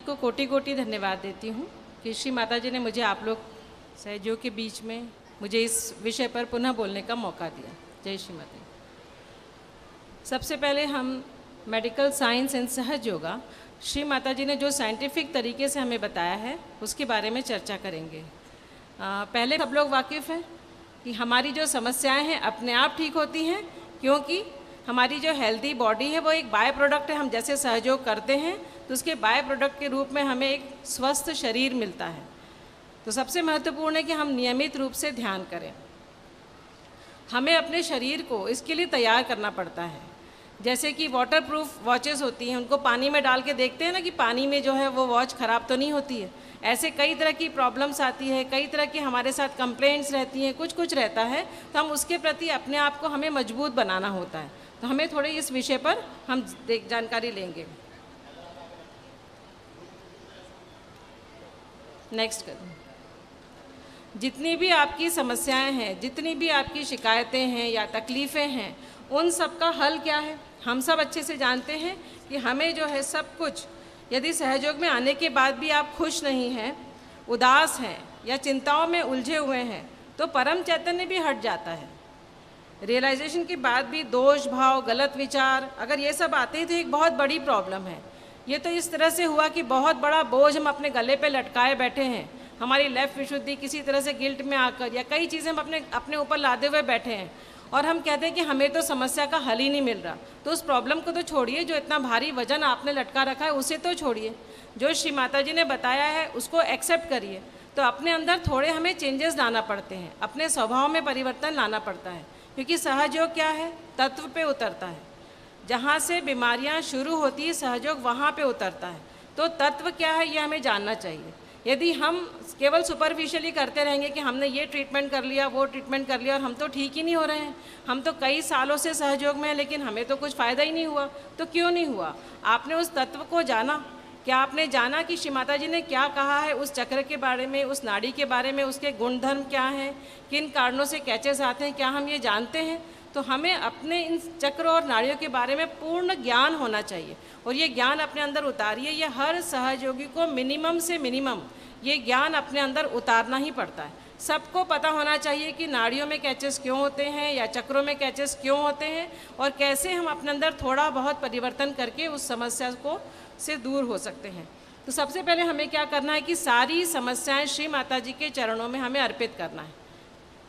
को कोटि कोटि धन्यवाद देती हूँ कि श्री माता जी ने मुझे आप लोग सहयोग के बीच में मुझे इस विषय पर पुनः बोलने का मौका दिया। जय श्री माता जी। सबसे पहले हम मेडिकल साइंस एंड सहज योगा, श्री माता जी ने जो साइंटिफिक तरीके से हमें बताया है उसके बारे में चर्चा करेंगे। पहले सब लोग वाकिफ़ हैं कि हमारी जो समस्याएं हैं अपने आप ठीक होती हैं, क्योंकि हमारी जो हेल्दी बॉडी है वो एक बाय प्रोडक्ट है। हम जैसे सहयोग करते हैं तो उसके बाय प्रोडक्ट के रूप में हमें एक स्वस्थ शरीर मिलता है। तो सबसे महत्वपूर्ण है कि हम नियमित रूप से ध्यान करें। हमें अपने शरीर को इसके लिए तैयार करना पड़ता है। जैसे कि वाटर प्रूफ वॉचेस होती हैं, उनको पानी में डाल के देखते हैं ना कि पानी में जो है वो वॉच ख़राब तो नहीं होती है। ऐसे कई तरह की प्रॉब्लम्स आती है, कई तरह की हमारे साथ कंप्लेंट्स रहती हैं, कुछ कुछ रहता है, तो हम उसके प्रति अपने आप को हमें मजबूत बनाना होता है। तो हमें थोड़े इस विषय पर हम जानकारी लेंगे। नेक्स्ट करें। जितनी भी आपकी समस्याएं हैं, जितनी भी आपकी शिकायतें हैं या तकलीफ़ें हैं, उन सब का हल क्या है? हम सब अच्छे से जानते हैं कि हमें जो है सब कुछ, यदि सहयोग में आने के बाद भी आप खुश नहीं हैं, उदास हैं या चिंताओं में उलझे हुए हैं, तो परम चैतन्य भी हट जाता है। रियलाइजेशन के बाद भी दोष भाव, गलत विचार, अगर ये सब आते हैं तो एक बहुत बड़ी प्रॉब्लम है। ये तो इस तरह से हुआ कि बहुत बड़ा बोझ हम अपने गले पे लटकाए बैठे हैं। हमारी लेफ्ट विशुद्धि किसी तरह से गिल्ट में आकर या कई चीज़ें हम अपने ऊपर लादे हुए बैठे हैं, और हम कहते हैं कि हमें तो समस्या का हल ही नहीं मिल रहा। तो उस प्रॉब्लम को तो छोड़िए, जो इतना भारी वजन आपने लटका रखा है उसे तो छोड़िए। जो श्री माता जी ने बताया है उसको एक्सेप्ट करिए। तो अपने अंदर थोड़े हमें चेंजेस लाना पड़ते हैं, अपने स्वभाव में परिवर्तन लाना पड़ता है, क्योंकि सहयोग क्या है? तत्व पे उतरता है। जहाँ से बीमारियाँ शुरू होती है सहयोग वहाँ पे उतरता है। तो तत्व क्या है ये हमें जानना चाहिए। यदि हम केवल सुपरफिशियली करते रहेंगे कि हमने ये ट्रीटमेंट कर लिया, वो ट्रीटमेंट कर लिया, और हम तो ठीक ही नहीं हो रहे हैं, हम तो कई सालों से सहयोग में हैं लेकिन हमें तो कुछ फ़ायदा ही नहीं हुआ, तो क्यों नहीं हुआ? आपने उस तत्व को जाना। क्या आपने जाना कि श्री माता जी ने क्या कहा है उस चक्र के बारे में, उस नाड़ी के बारे में, उसके गुणधर्म क्या हैं, किन कारणों से कैचेस आते हैं, क्या हम ये जानते हैं? तो हमें अपने इन चक्र और नाड़ियों के बारे में पूर्ण ज्ञान होना चाहिए, और ये ज्ञान अपने अंदर उतारिए। ये हर सहयोगी को मिनिमम से मिनिमम ये ज्ञान अपने अंदर उतारना ही पड़ता है। सबको पता होना चाहिए कि नाड़ियों में कैचेस क्यों होते हैं या चक्रों में कैचेस क्यों होते हैं, और कैसे हम अपने अंदर थोड़ा बहुत परिवर्तन करके उस समस्या को से दूर हो सकते हैं। तो सबसे पहले हमें क्या करना है कि सारी समस्याएं श्री माता जी के चरणों में हमें अर्पित करना है।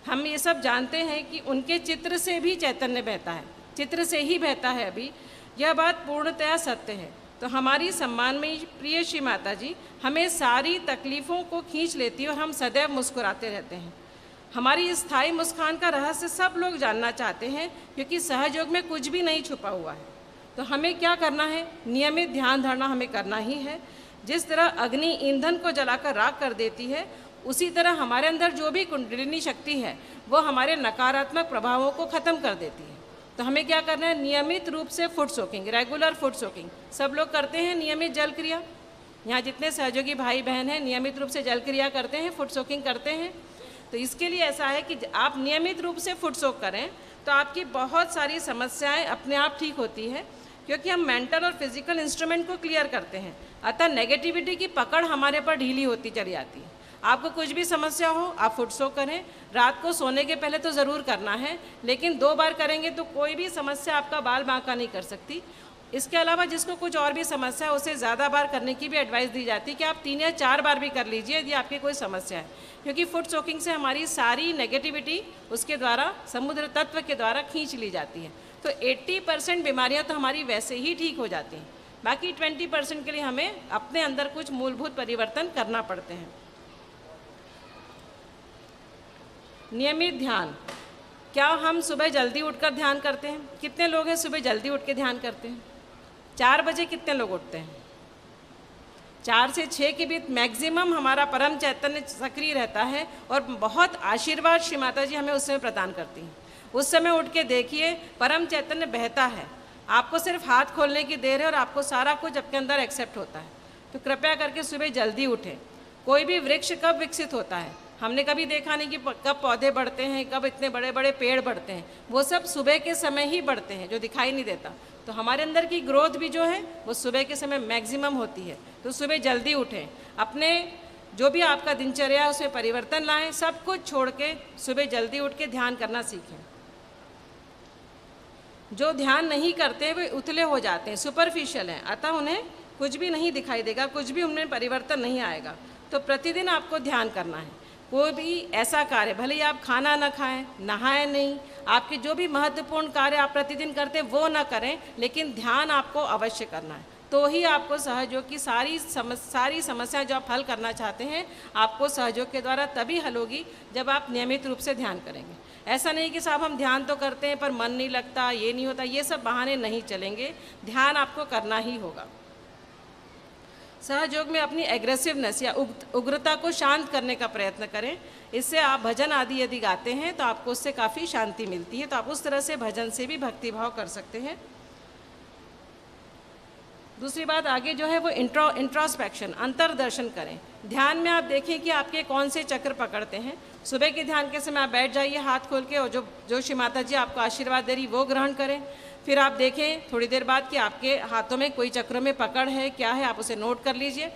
हम ये सब जानते हैं कि उनके चित्र से भी चैतन्य बहता है, चित्र से ही बहता है अभी। यह बात पूर्णतया सत्य है। तो हमारी सम्मान में प्रिय श्री माता जी हमें सारी तकलीफ़ों को खींच लेती है और हम सदैव मुस्कुराते रहते हैं। हमारी स्थायी मुस्कान का रहस्य सब लोग जानना चाहते हैं, क्योंकि सहयोग में कुछ भी नहीं छुपा हुआ है। तो हमें क्या करना है? नियमित ध्यान धारणा हमें करना ही है। जिस तरह अग्नि ईंधन को जलाकर राख कर देती है, उसी तरह हमारे अंदर जो भी कुंडलिनी शक्ति है वो हमारे नकारात्मक प्रभावों को ख़त्म कर देती है। तो हमें क्या करना है? नियमित रूप से foot soaking, regular foot soaking सब लोग करते हैं। नियमित जल क्रिया, यहाँ जितने सहयोगी भाई बहन हैं नियमित रूप से जल क्रिया करते हैं, फुट सोकिंग करते हैं। तो इसके लिए ऐसा है कि आप नियमित रूप से फुट सोक करें तो आपकी बहुत सारी समस्याएं अपने आप ठीक होती है, क्योंकि हम मेंटल और फिजिकल इंस्ट्रूमेंट को क्लियर करते हैं। अतः नेगेटिविटी की पकड़ हमारे पर ढीली होती चली जाती है। आपको कुछ भी समस्या हो आप फुट सोक करें। रात को सोने के पहले तो ज़रूर करना है, लेकिन 2 बार करेंगे तो कोई भी समस्या आपका बाल बांका नहीं कर सकती। इसके अलावा जिसको कुछ और भी समस्या है उसे ज़्यादा बार करने की भी एडवाइस दी जाती है कि आप 3 या 4 बार भी कर लीजिए यदि आपकी कोई समस्या है, क्योंकि फुट सोकिंग से हमारी सारी नेगेटिविटी उसके द्वारा, समुद्र तत्व के द्वारा खींच ली जाती है। तो 80% बीमारियाँ तो हमारी वैसे ही ठीक हो जाती हैं। बाकी 20% के लिए हमें अपने अंदर कुछ मूलभूत परिवर्तन करना पड़ते हैं। नियमित ध्यान, क्या हम सुबह जल्दी उठकर ध्यान करते हैं? कितने लोग हैं सुबह जल्दी उठ के ध्यान करते हैं? 4 बजे कितने लोग उठते हैं? 4 से 6 के बीच मैक्सिमम हमारा परम चैतन्य सक्रिय रहता है, और बहुत आशीर्वाद श्री माता जी हमें उस समय प्रदान करती हैं। उस समय उठ के देखिए, परम चैतन्य बहता है, आपको सिर्फ हाथ खोलने की देर है और आपको सारा कुछ आपके अंदर एक्सेप्ट होता है। तो कृपया करके सुबह जल्दी उठें। कोई भी वृक्ष कब विकसित होता है? हमने कभी देखा नहीं कि कब पौधे बढ़ते हैं, कब इतने बड़े बड़े पेड़ बढ़ते हैं। वो सब सुबह के समय ही बढ़ते हैं, जो दिखाई नहीं देता। तो हमारे अंदर की ग्रोथ भी जो है वो सुबह के समय मैक्सिमम होती है। तो सुबह जल्दी उठें, अपने जो भी आपका दिनचर्या है उसमें परिवर्तन लाएं, सब कुछ छोड़ के सुबह जल्दी उठ के ध्यान करना सीखें। जो ध्यान नहीं करते वे उथले हो जाते हैं, सुपरफिशियल हैं, अतः उन्हें कुछ भी नहीं दिखाई देगा, कुछ भी उनमें परिवर्तन नहीं आएगा। तो प्रतिदिन आपको ध्यान करना है। कोई भी ऐसा कार्य, भले ही आप खाना ना खाएं, नहाएं नहीं, आपके जो भी महत्वपूर्ण कार्य आप प्रतिदिन करते हैं वो ना करें, लेकिन ध्यान आपको अवश्य करना है। तो ही आपको सहयोग की सारी समस्याएं जो आप हल करना चाहते हैं, आपको सहयोग के द्वारा तभी हल होगी जब आप नियमित रूप से ध्यान करेंगे। ऐसा नहीं कि साहब हम ध्यान तो करते हैं पर मन नहीं लगता, ये नहीं होता, ये सब बहाने नहीं चलेंगे। ध्यान आपको करना ही होगा। सहयोग में अपनी एग्रेसिवनेस या उग्रता को शांत करने का प्रयत्न करें। इससे आप भजन आदि यदि गाते हैं तो आपको उससे काफ़ी शांति मिलती है। तो आप उस तरह से भजन से भी भक्तिभाव कर सकते हैं। दूसरी बात आगे जो है वो इंट्रोस्पेक्शन, अंतर्दर्शन करें। ध्यान में आप देखें कि आपके कौन से चक्र पकड़ते हैं। सुबह के ध्यान के समय आप बैठ जाइए हाथ खोल के, और जो श्री माता जी आपको आशीर्वाद दे रही वो ग्रहण करें। फिर आप देखें थोड़ी देर बाद कि आपके हाथों में कोई चक्रों में पकड़ है, क्या है, आप उसे नोट कर लीजिए।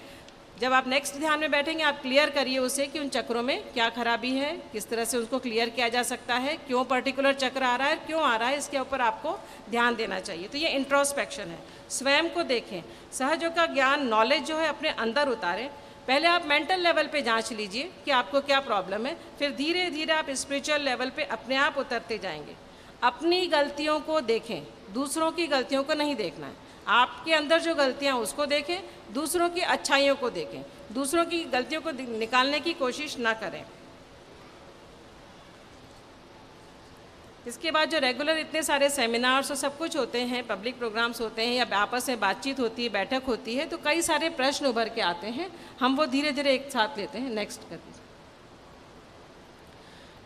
जब आप नेक्स्ट ध्यान में बैठेंगे आप क्लियर करिए उसे कि उन चक्रों में क्या खराबी है, किस तरह से उसको क्लियर किया जा सकता है, क्यों पर्टिकुलर चक्र आ रहा है, क्यों आ रहा है, इसके ऊपर आपको ध्यान देना चाहिए। तो ये इंट्रोस्पेक्शन है। स्वयं को देखें, सहयोग का ज्ञान, नॉलेज जो है अपने अंदर उतारें। पहले आप मेंटल लेवल पे जांच लीजिए कि आपको क्या प्रॉब्लम है, फिर धीरे धीरे आप स्पिरिचुअल लेवल पे अपने आप उतरते जाएंगे। अपनी गलतियों को देखें, दूसरों की गलतियों को नहीं देखना है। आपके अंदर जो गलतियां उसको देखें, दूसरों की अच्छाइयों को देखें, दूसरों की गलतियों को निकालने की कोशिश ना करें। इसके बाद जो रेगुलर इतने सारे सेमिनार्स और सब कुछ होते हैं, पब्लिक प्रोग्राम्स होते हैं या आपस में बातचीत होती है, बैठक होती है, तो कई सारे प्रश्न उभर के आते हैं। हम वो धीरे धीरे एक साथ लेते हैं। नेक्स्ट कर दीजिए।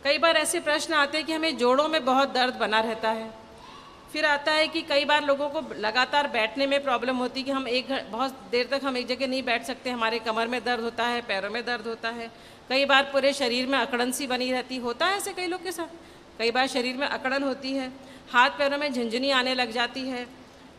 कई बार ऐसे प्रश्न आते हैं कि हमें जोड़ों में बहुत दर्द बना रहता है। फिर आता है कि कई बार लोगों को लगातार बैठने में प्रॉब्लम होती है कि हम बहुत देर तक हम एक जगह नहीं बैठ सकते, हमारे कमर में दर्द होता है, पैरों में दर्द होता है। कई बार पूरे शरीर में अकड़न सी बनी रहती होता है, ऐसे कई लोग के साथ। कई बार शरीर में अकड़न होती है, हाथ पैरों में झुंझुनी आने लग जाती है,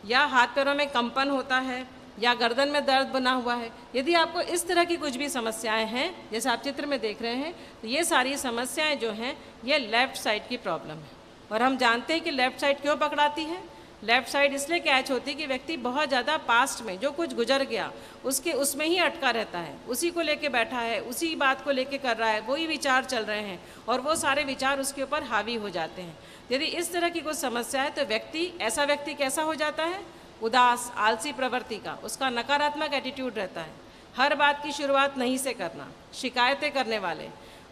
या हाथ पैरों में कंपन होता है, या गर्दन में दर्द बना हुआ है। यदि आपको इस तरह की कुछ भी समस्याएं हैं, जैसे आप चित्र में देख रहे हैं, तो ये सारी समस्याएं जो हैं ये लेफ़्ट साइड की प्रॉब्लम है। और हम जानते हैं कि लेफ़्ट साइड क्यों पकड़ाती है। लेफ़्ट साइड इसलिए कैच होती है कि व्यक्ति बहुत ज़्यादा पास्ट में जो कुछ गुजर गया उसमें ही अटका रहता है, उसी को लेके बैठा है, उसी बात को लेके कर रहा है, वही विचार चल रहे हैं और वो सारे विचार उसके ऊपर हावी हो जाते हैं। यदि इस तरह की कुछ समस्या है तो ऐसा व्यक्ति कैसा हो जाता है? उदास, आलसी प्रवृत्ति का, उसका नकारात्मक एटीट्यूड रहता है। हर बात की शुरुआत नहीं से करना, शिकायतें करने वाले,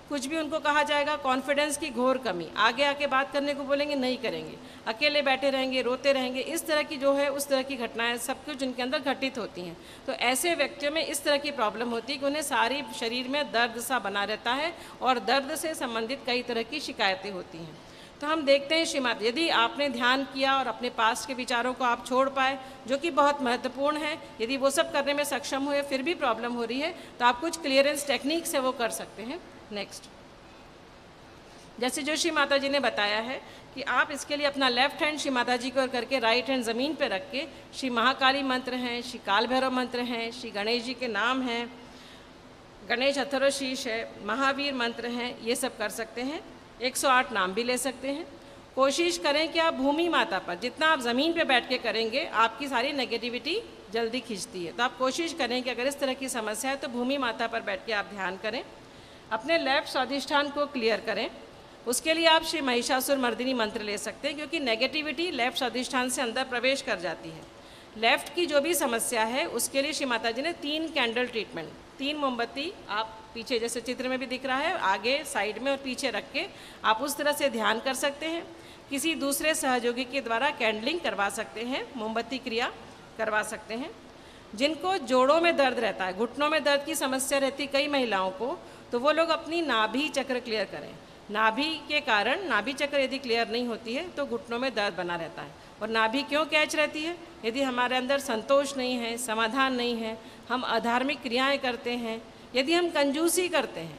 कुछ भी उनको कहा जाएगा, कॉन्फिडेंस की घोर कमी, आगे आके बात करने को बोलेंगे नहीं करेंगे, अकेले बैठे रहेंगे, रोते रहेंगे। इस तरह की जो है उस तरह की घटनाएं सब कुछ उनके अंदर घटित होती हैं। तो ऐसे व्यक्तियों में इस तरह की प्रॉब्लम होती है कि उन्हें सारी शरीर में दर्द सा बना रहता है और दर्द से संबंधित कई तरह की शिकायतें होती हैं। तो हम देखते हैं श्रीमद, यदि आपने ध्यान किया और अपने पास के विचारों को आप छोड़ पाए, जो कि बहुत महत्वपूर्ण है, यदि वो सब करने में सक्षम हुए फिर भी प्रॉब्लम हो रही है तो आप कुछ क्लियरेंस टेक्निक से वो कर सकते हैं। नेक्स्ट, जैसे जो श्री माता जी ने बताया है कि आप इसके लिए अपना लेफ्ट हैंड श्री माता जी को करके राइट हैंड ज़मीन पे रख के श्री महाकाली मंत्र हैं, श्री काल भैरव मंत्र हैं, श्री गणेश जी के नाम हैं, गणेश अथर्वशीष है, महावीर मंत्र हैं, ये सब कर सकते हैं। 108 नाम भी ले सकते हैं। कोशिश करें कि आप भूमि माता पर, जितना आप ज़मीन पे बैठ के करेंगे आपकी सारी नेगेटिविटी जल्दी खींचती है, तो आप कोशिश करें कि अगर इस तरह की समस्या है तो भूमि माता पर बैठ के आप ध्यान करें। अपने लेफ्ट स्वाधिष्ठान को क्लियर करें। उसके लिए आप श्री महिषासुर मर्दिनी मंत्र ले सकते हैं, क्योंकि नेगेटिविटी लेफ्ट स्वाधिष्ठान से अंदर प्रवेश कर जाती है। लेफ्ट की जो भी समस्या है उसके लिए श्री माता जी ने 3 कैंडल ट्रीटमेंट, 3 मोमबत्ती, आप पीछे जैसे चित्र में भी दिख रहा है, आगे साइड में और पीछे रख के आप उस तरह से ध्यान कर सकते हैं। किसी दूसरे सहयोगी के द्वारा कैंडलिंग करवा सकते हैं, मोमबत्ती क्रिया करवा सकते हैं। जिनको जोड़ों में दर्द रहता है, घुटनों में दर्द की समस्या रहती कई महिलाओं को, तो वो लोग अपनी नाभि चक्र क्लियर करें। नाभि के कारण नाभि चक्र यदि क्लियर नहीं होती है तो घुटनों में दर्द बना रहता है। और नाभि क्यों कैच रहती है? यदि हमारे अंदर संतोष नहीं है, समाधान नहीं है, हम अधार्मिक क्रियाएं करते हैं, यदि हम कंजूसी करते हैं,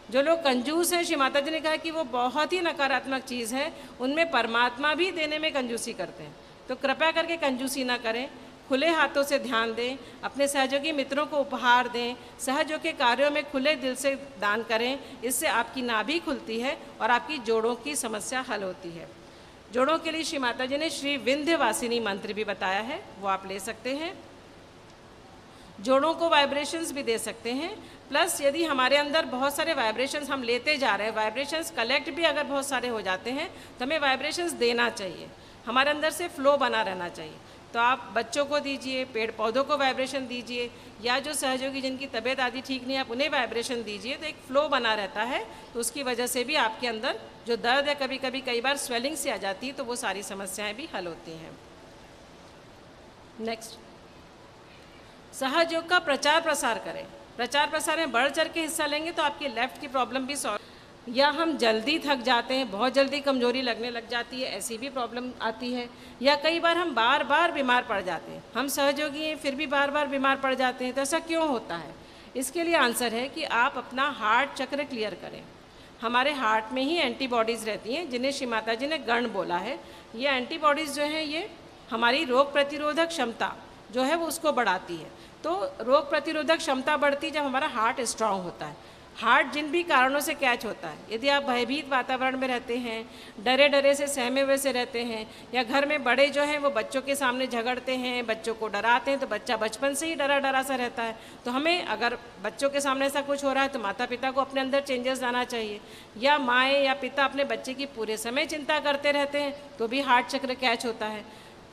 जो लोग कंजूस हैं, श्री माता जी ने कहा कि वो बहुत ही नकारात्मक चीज़ है, उनमें परमात्मा भी देने में कंजूसी करते हैं। तो कृपया करके कंजूसी ना करें, खुले हाथों से ध्यान दें, अपने सहयोगी मित्रों को उपहार दें, सहयोग के कार्यों में खुले दिल से दान करें। इससे आपकी नाभि खुलती है और आपकी जोड़ों की समस्या हल होती है। जोड़ों के लिए श्री माता जी ने श्री विंध्यवासिनी मंत्र भी बताया है, वो आप ले सकते हैं। जोड़ों को वाइब्रेशंस भी दे सकते हैं। प्लस यदि हमारे अंदर बहुत सारे वाइब्रेशंस हम लेते जा रहे हैं, वाइब्रेशंस कलेक्ट भी अगर बहुत सारे हो जाते हैं, तो हमें वाइब्रेशंस देना चाहिए, हमारे अंदर से फ्लो बना रहना चाहिए। तो आप बच्चों को दीजिए, पेड़ पौधों को वाइब्रेशन दीजिए, या जो सहयोगी जिनकी तबीयत आदि ठीक नहीं है आप उन्हें वाइब्रेशन दीजिए, तो एक फ्लो बना रहता है। तो उसकी वजह से भी आपके अंदर जो दर्द है, कई बार स्वेलिंग से आ जाती है, तो वो सारी समस्याएं भी हल होती हैं। नेक्स्ट, सहयोग का प्रचार प्रसार करें। प्रचार प्रसार में बढ़ चढ़ के हिस्सा लेंगे तो आपकी लेफ्ट की प्रॉब्लम भी सॉल्व। या हम जल्दी थक जाते हैं, बहुत जल्दी कमजोरी लगने लग जाती है, ऐसी भी प्रॉब्लम आती है। या कई बार हम बार बार बीमार पड़ जाते हैं, हम सहयोगी हैं फिर भी बार बार बीमार पड़ जाते हैं, तो ऐसा क्यों होता है? इसके लिए आंसर है कि आप अपना हार्ट चक्र क्लियर करें। हमारे हार्ट में ही एंटीबॉडीज़ रहती हैं, जिन्हें श्री माता जी ने गण बोला है। ये एंटीबॉडीज़ जो हैं, ये हमारी रोग प्रतिरोधक क्षमता जो है वो उसको बढ़ाती है। तो रोग प्रतिरोधक क्षमता बढ़ती जब हमारा हार्ट स्ट्रांग होता है। हार्ट जिन भी कारणों से कैच होता है, यदि आप भयभीत वातावरण में रहते हैं, डरे डरे से सहमे हुए से रहते हैं, या घर में बड़े जो हैं वो बच्चों के सामने झगड़ते हैं, बच्चों को डराते हैं, तो बच्चा बचपन से ही डरा डरा सा रहता है। तो हमें अगर बच्चों के सामने ऐसा कुछ हो रहा है तो माता पिता को अपने अंदर चेंजेस लाना चाहिए। या माएँ या पिता अपने बच्चे की पूरे समय चिंता करते रहते हैं तो भी हार्ट चक्र कैच होता है।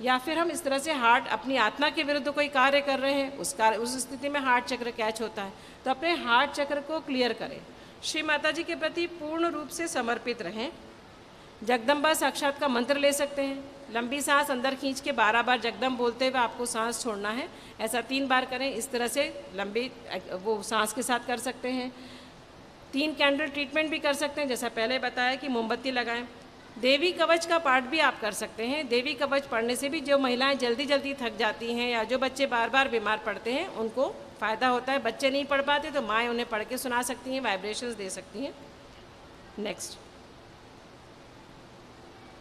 या फिर हम इस तरह से हार्ट अपनी आत्मा के विरुद्ध कोई कार्य कर रहे हैं, उस स्थिति में हार्ट चक्र कैच होता है। तो अपने हार्ट चक्र को क्लियर करें। श्री माता जी के प्रति पूर्ण रूप से समर्पित रहें। जगदम्बा साक्षात का मंत्र ले सकते हैं। लंबी सांस अंदर खींच के 12 बार जगदम बोलते हुए आपको सांस छोड़ना है। ऐसा 3 बार करें। इस तरह से लंबी वो सांस के साथ कर सकते हैं। 3 कैंडल ट्रीटमेंट भी कर सकते हैं, जैसा पहले बताया कि मोमबत्ती लगाएं। देवी कवच का पाठ भी आप कर सकते हैं। देवी कवच पढ़ने से भी जो महिलाएं जल्दी जल्दी थक जाती हैं या जो बच्चे बार बार बीमार पड़ते हैं उनको फ़ायदा होता है। बच्चे नहीं पढ़ पाते तो माएँ उन्हें पढ़ के सुना सकती हैं, वाइब्रेशंस दे सकती हैं। नेक्स्ट,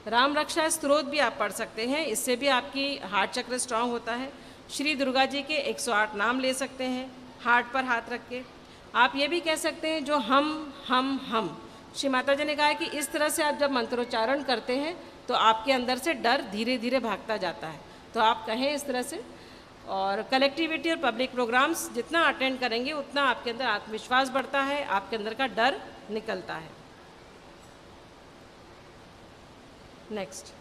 राम रक्षा स्तोत्र भी आप पढ़ सकते हैं, इससे भी आपकी हार्ट चक्र स्ट्रांग होता है। श्री दुर्गा जी के 108 नाम ले सकते हैं हार्ट पर हाथ रख के। आप ये भी कह सकते हैं जो हम। श्री माता जी ने कहा है कि इस तरह से आप जब मंत्रोच्चारण करते हैं तो आपके अंदर से डर धीरे धीरे भागता जाता है। तो आप कहें इस तरह से। और कलेक्टिविटी और पब्लिक प्रोग्राम्स जितना अटेंड करेंगे उतना आपके अंदर आत्मविश्वास बढ़ता है, आपके अंदर का डर निकलता है। नेक्स्ट,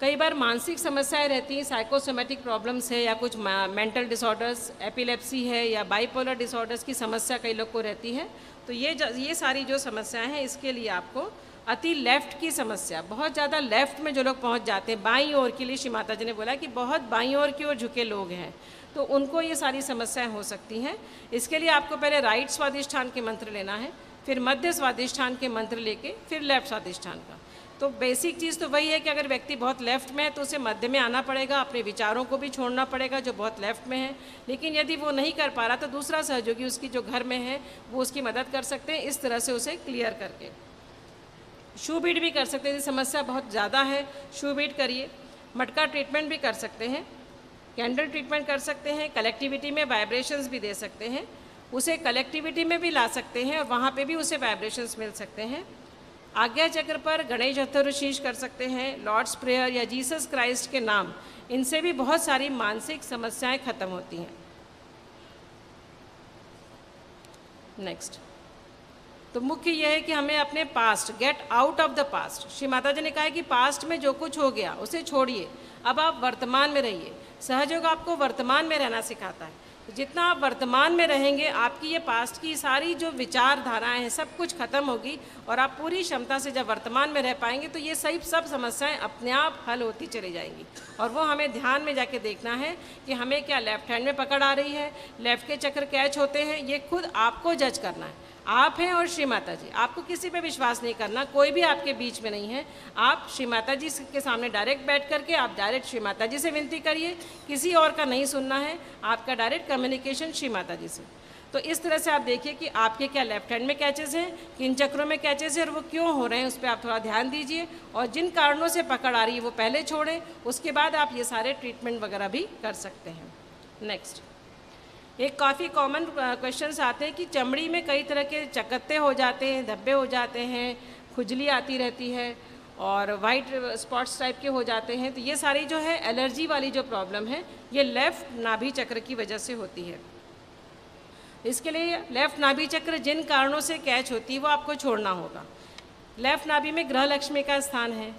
कई बार मानसिक समस्याएं रहती हैं, साइकोसोमेटिक प्रॉब्लम्स है या कुछ मेंटल डिसऑर्डर्स, एपिलेप्सी है या बाइपोलर डिसऑर्डर्स की समस्या कई लोग को रहती है। तो ये सारी जो समस्याएं हैं, इसके लिए आपको अति लेफ्ट की समस्या, बहुत ज़्यादा लेफ्ट में जो लोग पहुंच जाते हैं, बाईं ओर के लिए श्री माता जी ने बोला कि बहुत बाईं ओर की ओर झुके लोग हैं, तो उनको ये सारी समस्याएं हो सकती हैं। इसके लिए आपको पहले राइट स्वादिष्ठान के मंत्र लेना है, फिर मध्य स्वादिष्ठान के मंत्र लेके फिर लेफ्ट स्वादिष्ठान का। तो बेसिक चीज़ तो वही है कि अगर व्यक्ति बहुत लेफ्ट में है तो उसे मध्य में आना पड़ेगा, अपने विचारों को भी छोड़ना पड़ेगा जो बहुत लेफ्ट में है। लेकिन यदि वो नहीं कर पा रहा तो दूसरा सहयोगी उसकी जो घर में है वो उसकी मदद कर सकते हैं, इस तरह से उसे क्लियर करके। शू बीट भी कर सकते हैं, यदि समस्या बहुत ज़्यादा है शू बीट करिए। मटका ट्रीटमेंट भी कर सकते हैं, कैंडल ट्रीटमेंट कर सकते हैं, कलेक्टिविटी में वाइब्रेशंस भी दे सकते हैं, उसे कलेक्टिविटी में भी ला सकते हैं और वहाँ पे भी उसे वाइब्रेशंस मिल सकते हैं। आज्ञा चक्र पर गणेश चतुर्शीष कर सकते हैं, लॉर्ड्स प्रेयर या जीसस क्राइस्ट के नाम, इनसे भी बहुत सारी मानसिक समस्याएं खत्म होती हैं। नेक्स्ट, तो मुख्य यह है कि हमें अपने past, get out of the past. Shri Mata जी ने कहा है कि पास्ट में जो कुछ हो गया उसे छोड़िए, अब आप वर्तमान में रहिए। सहयोग आपको वर्तमान में रहना सिखाता है। जितना आप वर्तमान में रहेंगे आपकी ये पास्ट की सारी जो विचारधाराएं हैं सब कुछ खत्म होगी और आप पूरी क्षमता से जब वर्तमान में रह पाएंगे तो ये सब समस्याएं अपने आप हल होती चली जाएंगी। और वो हमें ध्यान में जाके देखना है कि हमें क्या लेफ्ट हैंड में पकड़ आ रही है, लेफ्ट के चक्र कैच होते हैं, ये खुद आपको जज करना है। आप हैं और श्री माता जी, आपको किसी पे विश्वास नहीं करना, कोई भी आपके बीच में नहीं है। आप श्री माता जी के सामने डायरेक्ट बैठ करके आप डायरेक्ट श्री माता जी से विनती करिए, किसी और का नहीं सुनना है, आपका डायरेक्ट कम्युनिकेशन श्री माता जी से। तो इस तरह से आप देखिए कि आपके क्या लेफ्ट हैंड में कैचेस हैं, किन चक्रों में कैचेस हैं और वो क्यों हो रहे हैं, उस पर आप थोड़ा ध्यान दीजिए। और जिन कारणों से पकड़ आ रही है वो पहले छोड़ें, उसके बाद आप ये सारे ट्रीटमेंट वगैरह भी कर सकते हैं। नेक्स्ट, एक काफ़ी कॉमन क्वेश्चंस आते हैं कि चमड़ी में कई तरह के चकत्ते हो जाते हैं, धब्बे हो जाते हैं, खुजली आती रहती है और वाइट स्पॉट्स टाइप के हो जाते हैं। तो ये सारी जो है एलर्जी वाली जो प्रॉब्लम है ये लेफ़्ट नाभि चक्र की वजह से होती है। इसके लिए लेफ़्ट नाभि चक्र जिन कारणों से कैच होती है वो आपको छोड़ना होगा। लेफ़्ट नाभि में ग्रह लक्ष्मी का स्थान है,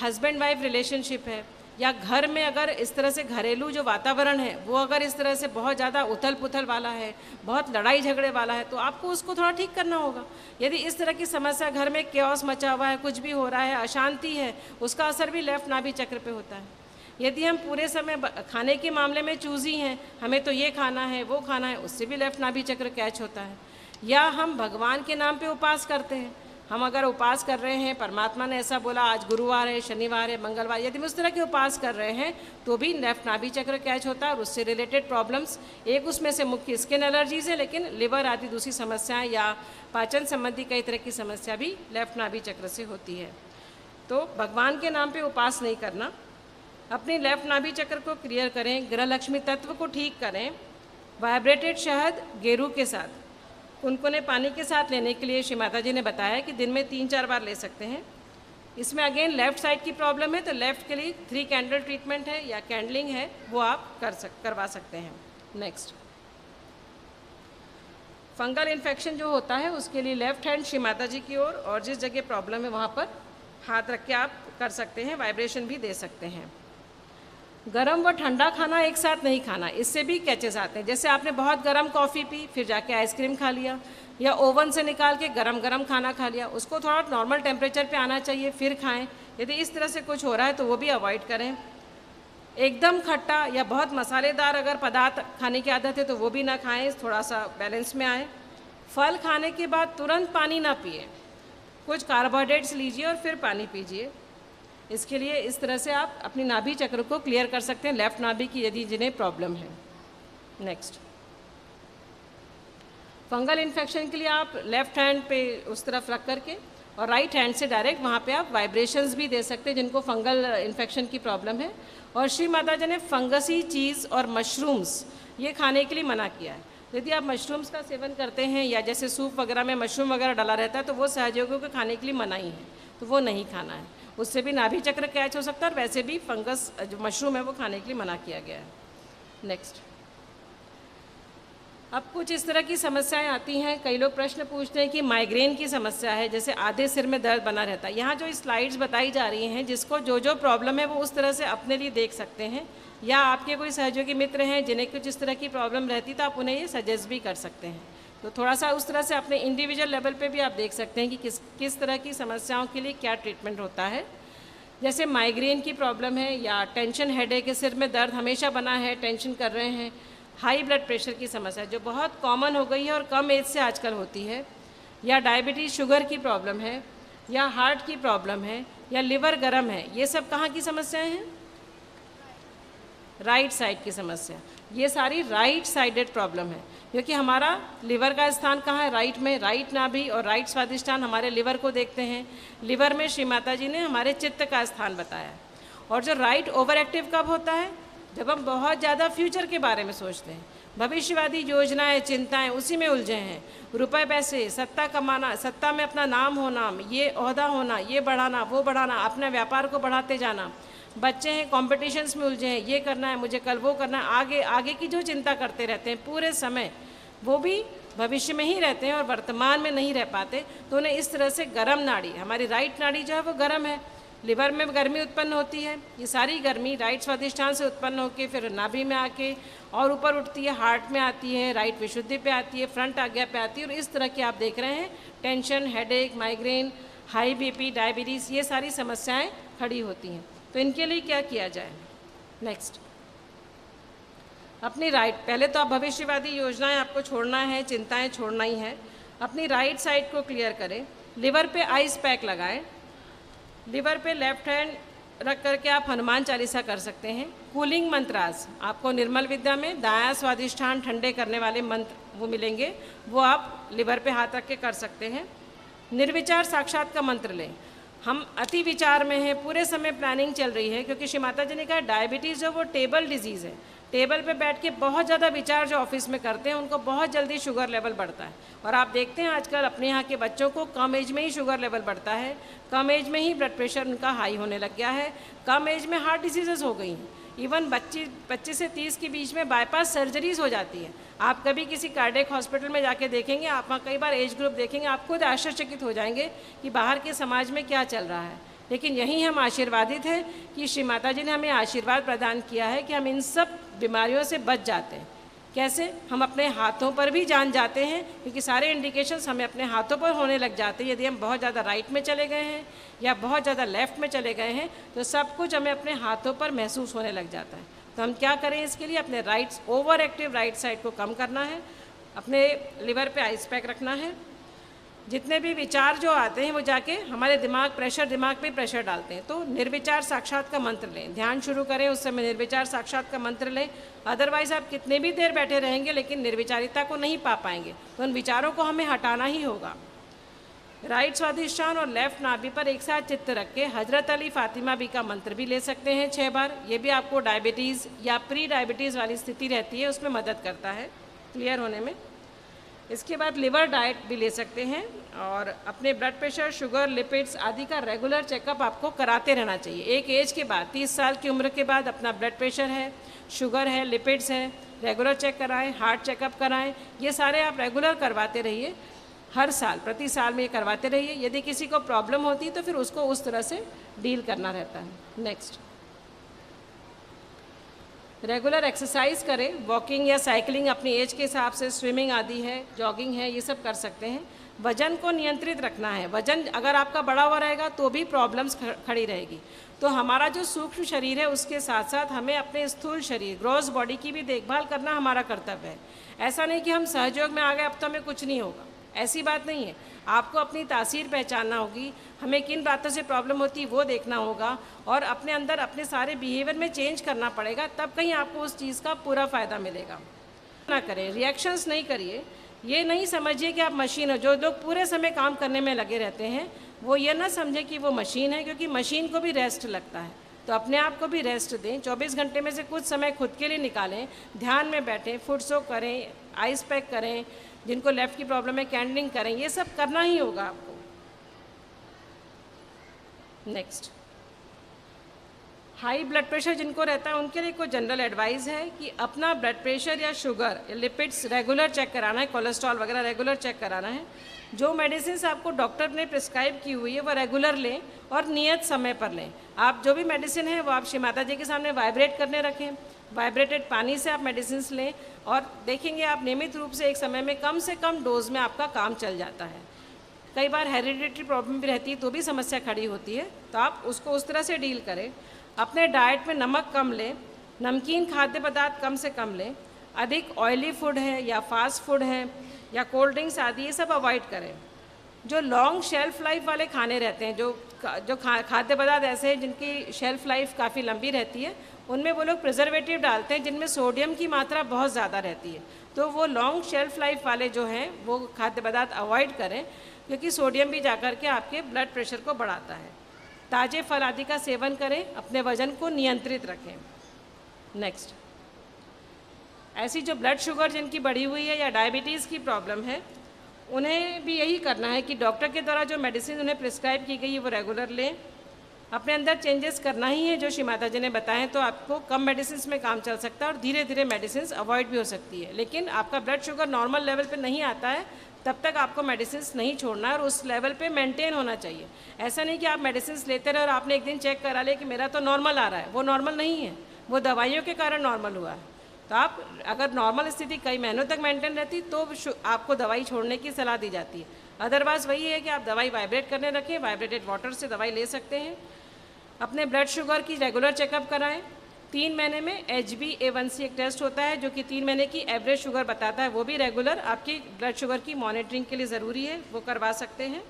हस्बैंड वाइफ रिलेशनशिप है, या घर में अगर इस तरह से घरेलू जो वातावरण है वो अगर इस तरह से बहुत ज़्यादा उथल पुथल वाला है, बहुत लड़ाई झगड़े वाला है, तो आपको उसको थोड़ा ठीक करना होगा। यदि इस तरह की समस्या, घर में केओस मचा हुआ है, कुछ भी हो रहा है, अशांति है, उसका असर भी लेफ़्ट नाभि चक्र पे होता है। यदि हम पूरे समय खाने के मामले में चूज़ी हैं, हमें तो ये खाना है वो खाना है, उससे भी लेफ़्ट नाभि चक्र कैच होता है। या हम भगवान के नाम पे उपास करते हैं, हम अगर उपास कर रहे हैं, परमात्मा ने ऐसा बोला आज गुरुवार है, शनिवार है, मंगलवार, यदि हम उस तरह के उपास कर रहे हैं तो भी लेफ़्ट नाभि चक्र कैच होता है और उससे रिलेटेड प्रॉब्लम्स, एक उसमें से मुख्य स्किन एलर्जीज है, लेकिन लिवर आदि दूसरी समस्याएं या पाचन संबंधी कई तरह की समस्या भी लेफ़्ट नाभि चक्र से होती है। तो भगवान के नाम पर उपास नहीं करना, अपनी लेफ़्ट नाभि चक्र को क्लियर करें, गृह लक्ष्मी तत्व को ठीक करें, वाइब्रेटेड शहद गेरू के साथ कुनकुने पानी के साथ लेने के लिए श्री माता जी ने बताया कि दिन में 3-4 बार ले सकते हैं। इसमें अगेन लेफ़्ट साइड की प्रॉब्लम है तो लेफ़्ट के लिए 3 कैंडल ट्रीटमेंट है या कैंडलिंग है, वो आप करवा सकते हैं। नेक्स्ट, फंगल इन्फेक्शन जो होता है उसके लिए लेफ़्ट हैंड श्री माता जी की ओर और जिस जगह प्रॉब्लम है वहाँ पर हाथ रख के आप कर सकते हैं, वाइब्रेशन भी दे सकते हैं। गरम व ठंडा खाना एक साथ नहीं खाना, इससे भी कैचेस आते हैं। जैसे आपने बहुत गरम कॉफ़ी पी, फिर जाके आइसक्रीम खा लिया, या ओवन से निकाल के गरम गरम खाना खा लिया, उसको थोड़ा नॉर्मल टेम्परेचर पे आना चाहिए फिर खाएं। यदि इस तरह से कुछ हो रहा है तो वो भी अवॉइड करें। एकदम खट्टा या बहुत मसालेदार अगर पदार्थ खाने की आदत है तो वो भी ना खाएं, थोड़ा सा बैलेंस में आए। फल खाने के बाद तुरंत पानी ना पिए, कुछ कार्बोहाइड्रेट्स लीजिए और फिर पानी पीजिए। इसके लिए इस तरह से आप अपनी नाभि चक्र को क्लियर कर सकते हैं, लेफ़्ट नाभि की यदि जिन्हें प्रॉब्लम है। नेक्स्ट, फंगल इन्फेक्शन के लिए आप लेफ़्ट हैंड पे उस तरफ रख करके और राइट हैंड से डायरेक्ट वहाँ पे आप वाइब्रेशंस भी दे सकते हैं जिनको फंगल इन्फेक्शन की प्रॉब्लम है। और श्री माता जी ने फंगसी चीज़ और मशरूम्स ये खाने के लिए मना किया है। यदि आप मशरूम्स का सेवन करते हैं या जैसे सूप वगैरह में मशरूम वगैरह डाला रहता है तो वो सहयोगियों को खाने के लिए मनाही है, तो वो नहीं खाना है, उससे भी नाभि चक्र कैच हो सकता है और वैसे भी फंगस जो मशरूम है वो खाने के लिए मना किया गया है। नेक्स्ट, अब कुछ इस तरह की समस्याएं आती हैं, कई लोग प्रश्न पूछते हैं कि माइग्रेन की समस्या है, जैसे आधे सिर में दर्द बना रहता है। यहाँ जो स्लाइड्स बताई जा रही हैं, जिसको जो जो प्रॉब्लम है वो उस तरह से अपने लिए देख सकते हैं, या आपके कोई सहयोगी मित्र हैं जिन्हें कुछ इस तरह की प्रॉब्लम रहती तो आप उन्हें ये सजेस्ट भी कर सकते हैं। तो थोड़ा सा उस तरह से अपने इंडिविजुअल लेवल पे भी आप देख सकते हैं कि किस तरह की समस्याओं के लिए क्या ट्रीटमेंट होता है। जैसे माइग्रेन की प्रॉब्लम है या टेंशन हेडेक है, सिर में दर्द हमेशा बना है, टेंशन कर रहे हैं, हाई ब्लड प्रेशर की समस्या जो बहुत कॉमन हो गई है और कम एज से आजकल होती है, या डायबिटीज़ शुगर की प्रॉब्लम है, या हार्ट की प्रॉब्लम है, या लिवर गर्म है, ये सब कहाँ की समस्याएं हैं? राइट साइड की समस्या। ये सारी राइट साइडेड प्रॉब्लम है क्योंकि हमारा लिवर का स्थान कहाँ है? राइट में। राइट नाभि और राइट स्वादिष्टान हमारे लिवर को देखते हैं। लिवर में श्री माता जी ने हमारे चित्त का स्थान बताया। और जो राइट ओवर एक्टिव कब होता है? जब हम बहुत ज़्यादा फ्यूचर के बारे में सोचते हैं, भविष्यवादी योजनाएं, चिंताएं उसी में उलझे हैं। रुपए पैसे, सत्ता कमाना, सत्ता में अपना नाम होना, ये ओहदा होना, ये बढ़ाना, वो बढ़ाना, अपने व्यापार को बढ़ाते जाना। बच्चे हैं कॉम्पिटिशन्स में उलझे हैं, ये करना है मुझे, कल वो करना है, आगे आगे की जो चिंता करते रहते हैं पूरे समय, वो भी भविष्य में ही रहते हैं और वर्तमान में नहीं रह पाते। तो उन्हें इस तरह से गर्म नाड़ी, हमारी राइट नाड़ी जो है वो गर्म है, लिवर में गर्मी उत्पन्न होती है। ये सारी गर्मी राइट स्वादिष्टान से उत्पन्न होकर फिर नाभि में आके और ऊपर उठती है, हार्ट में आती है, राइट विशुद्धि पे आती है, फ्रंट आज्ञा पे आती है। और इस तरह की आप देख रहे हैं tension, headache, migraine, high BP, diabetes, ये सारी समस्याएं खड़ी होती हैं। तो इनके लिए क्या किया जाए? नेक्स्ट, अपनी राइट, पहले तो आप भविष्यवादी योजनाएं आपको छोड़ना है, चिंताएं छोड़ना ही है। अपनी राइट साइड को क्लियर करें, लिवर पे आइस पैक लगाएं, लिवर पे लेफ्ट हैंड रख करके आप हनुमान चालीसा कर सकते हैं। कूलिंग मंत्रास आपको निर्मल विद्या में दायां स्वादिष्ठान ठंडे करने वाले मंत्र वो मिलेंगे, वो आप लिवर पे हाथ रख के कर सकते हैं। निर्विचार साक्षात का मंत्र लें। हम अति विचार में हैं, पूरे समय प्लानिंग चल रही है, क्योंकि श्री माता जी ने कहा डायबिटीज़ जो वो टेबल डिजीज़ है। टेबल पे बैठ के बहुत ज़्यादा विचार जो ऑफिस में करते हैं उनको बहुत जल्दी शुगर लेवल बढ़ता है। और आप देखते हैं आजकल अपने यहाँ के बच्चों को कम एज में ही शुगर लेवल बढ़ता है, कम एज में ही ब्लड प्रेशर उनका हाई होने लग गया है, कम एज में हार्ट डिसीजेज़ हो गई हैं। इवन 25 से 30 के बीच में बाईपास सर्जरीज हो जाती है। आप कभी किसी कार्डियक हॉस्पिटल में जाके देखेंगे, आप वहाँ कई बार एज ग्रुप देखेंगे, आप खुद आश्चर्यचकित हो जाएंगे कि बाहर के समाज में क्या चल रहा है। लेकिन यहीं हम आशीर्वादित हैं कि श्री माता जी ने हमें आशीर्वाद प्रदान किया है कि हम इन सब बीमारियों से बच जाते हैं। कैसे? हम अपने हाथों पर भी जान जाते हैं, क्योंकि सारे इंडिकेशंस हमें अपने हाथों पर होने लग जाते हैं। यदि हम बहुत ज़्यादा राइट में चले गए हैं या बहुत ज़्यादा लेफ़्ट में चले गए हैं तो सब कुछ हमें अपने हाथों पर महसूस होने लग जाता है। तो हम क्या करें इसके लिए? अपने ओवर एक्टिव राइट साइड को कम करना है, अपने लिवर पे आइस पैक रखना है। जितने भी विचार जो आते हैं वो जाके हमारे दिमाग पे प्रेशर डालते हैं। तो निर्विचार साक्षात का मंत्र लें, ध्यान शुरू करें उस समय निर्विचार साक्षात का मंत्र लें। अदरवाइज़ आप कितने भी देर बैठे रहेंगे लेकिन निर्विचारिता को नहीं पा पाएंगे, तो उन विचारों को हमें हटाना ही होगा। राइट स्वादिष्ठान और लेफ्ट नाभि पर एक साथ चित्त रख के हजरत अली फातिमा बी का मंत्र भी ले सकते हैं 6 बार। ये भी आपको डायबिटीज़ या प्री डायबिटीज़ वाली स्थिति रहती है उसमें मदद करता है क्लियर होने में। इसके बाद लिवर डाइट भी ले सकते हैं और अपने ब्लड प्रेशर, शुगर, लिपिड्स आदि का रेगुलर चेकअप आपको कराते रहना चाहिए। एक एज के बाद 30 साल की उम्र के बाद अपना ब्लड प्रेशर है, शुगर है, लिपिड्स है, रेगुलर चेक कराएं, हार्ट चेकअप कराएं। ये सारे आप रेगुलर करवाते रहिए, हर साल प्रति साल में ये करवाते रहिए। यदि किसी को प्रॉब्लम होती है तो फिर उसको उस तरह से डील करना रहता है। नेक्स्ट, रेगुलर एक्सरसाइज करें, वॉकिंग या साइकिलिंग अपनी एज के हिसाब से, स्विमिंग आदि है, जॉगिंग है, ये सब कर सकते हैं। वजन को नियंत्रित रखना है। वजन अगर आपका बढ़ा हुआ रहेगा तो भी प्रॉब्लम्स खड़ी रहेगी। तो हमारा जो सूक्ष्म शरीर है उसके साथ साथ हमें अपने स्थूल शरीर, ग्रॉस बॉडी की भी देखभाल करना हमारा कर्तव्य है। ऐसा नहीं कि हम सहयोग में आ गए अब तो हमें कुछ नहीं होगा, ऐसी बात नहीं है। आपको अपनी तासीर पहचानना होगी, हमें किन बातों से प्रॉब्लम होती है वो देखना होगा और अपने अंदर अपने सारे बिहेवियर में चेंज करना पड़ेगा, तब कहीं आपको उस चीज़ का पूरा फ़ायदा मिलेगा। ना करें, रिएक्शंस नहीं करिए। ये नहीं समझिए कि आप मशीन हो। जो लोग पूरे समय काम करने में लगे रहते हैं वो ये ना समझे कि वो मशीन है, क्योंकि मशीन को भी रेस्ट लगता है। तो अपने आप को भी रेस्ट दें। 24 घंटे में से कुछ समय खुद के लिए निकालें, ध्यान में बैठें, फुट सो करें, आइस पैक करें, जिनको लेफ़्ट की प्रॉब्लम है कैंडलिंग करें। ये सब करना ही होगा आपको। नेक्स्ट, हाई ब्लड प्रेशर जिनको रहता है उनके लिए कोई जनरल एडवाइस है कि अपना ब्लड प्रेशर या शुगर या लिपिड्स रेगुलर चेक कराना है, कोलेस्ट्रॉल वगैरह रेगुलर चेक कराना है। जो मेडिसिन आपको डॉक्टर ने प्रिस्क्राइब की हुई है वो रेगुलर लें और नियत समय पर लें। आप जो भी मेडिसिन है वो आप श्री माता जी के सामने वाइब्रेट करने रखें। वाइब्रेटेड पानी से आप मेडिसिन लें और देखेंगे आप नियमित रूप से एक समय में कम से कम डोज में आपका काम चल जाता है। कई बार हेरिडिटरी प्रॉब्लम भी रहती है तो भी समस्या खड़ी होती है, तो आप उसको उस तरह से डील करें। अपने डाइट में नमक कम लें, नमकीन खाद्य पदार्थ कम से कम लें, अधिक ऑयली फूड है या फास्ट फूड है या कोल्ड ड्रिंक्स आदि ये सब अवॉइड करें। जो लॉन्ग शेल्फ लाइफ वाले खाने रहते हैं, जो खाद्य पदार्थ ऐसे हैं जिनकी शेल्फ लाइफ काफ़ी लंबी रहती है, उनमें वो लोग प्रिजर्वेटिव डालते हैं जिनमें सोडियम की मात्रा बहुत ज़्यादा रहती है। तो वो लॉन्ग शेल्फ लाइफ वाले जो हैं वो खाद्य पदार्थ अवॉइड करें, क्योंकि सोडियम भी जाकर के आपके ब्लड प्रेशर को बढ़ाता है। ताज़े फल आदि का सेवन करें, अपने वजन को नियंत्रित रखें। नेक्स्ट, ऐसी जो ब्लड शुगर जिनकी बढ़ी हुई है या डायबिटीज़ की प्रॉब्लम है उन्हें भी यही करना है कि डॉक्टर के द्वारा जो मेडिसिन उन्हें प्रिस्क्राइब की गई है वो रेगुलर लें। अपने अंदर चेंजेस करना ही है जो श्री माता जी ने बताएं, तो आपको कम मेडिसिन में काम चल सकता है और धीरे धीरे मेडिसिन अवॉइड भी हो सकती है। लेकिन आपका ब्लड शुगर नॉर्मल लेवल पे नहीं आता है तब तक आपको मेडिसिन नहीं छोड़ना है और उस लेवल पे मेंटेन होना चाहिए। ऐसा नहीं कि आप मेडिसिन लेते रहे और आपने एक दिन चेक करा लिया कि मेरा तो नॉर्मल आ रहा है, वो नॉर्मल नहीं है, वो दवाइयों के कारण नॉर्मल हुआ है। तो आप अगर नॉर्मल स्थिति कई महीनों तक मेंटेन रहती तो आपको दवाई छोड़ने की सलाह दी जाती है। अदरवाइज वही है कि आप दवाई वाइब्रेट करने रखें, वाइब्रेटेड वाटर से दवाई ले सकते हैं। अपने ब्लड शुगर की रेगुलर चेकअप कराएं। 3 महीने में HbA1c एक टेस्ट होता है जो कि 3 महीने की एवरेज शुगर बताता है, वो भी रेगुलर आपकी ब्लड शुगर की मॉनिटरिंग के लिए ज़रूरी है, वो करवा सकते हैं।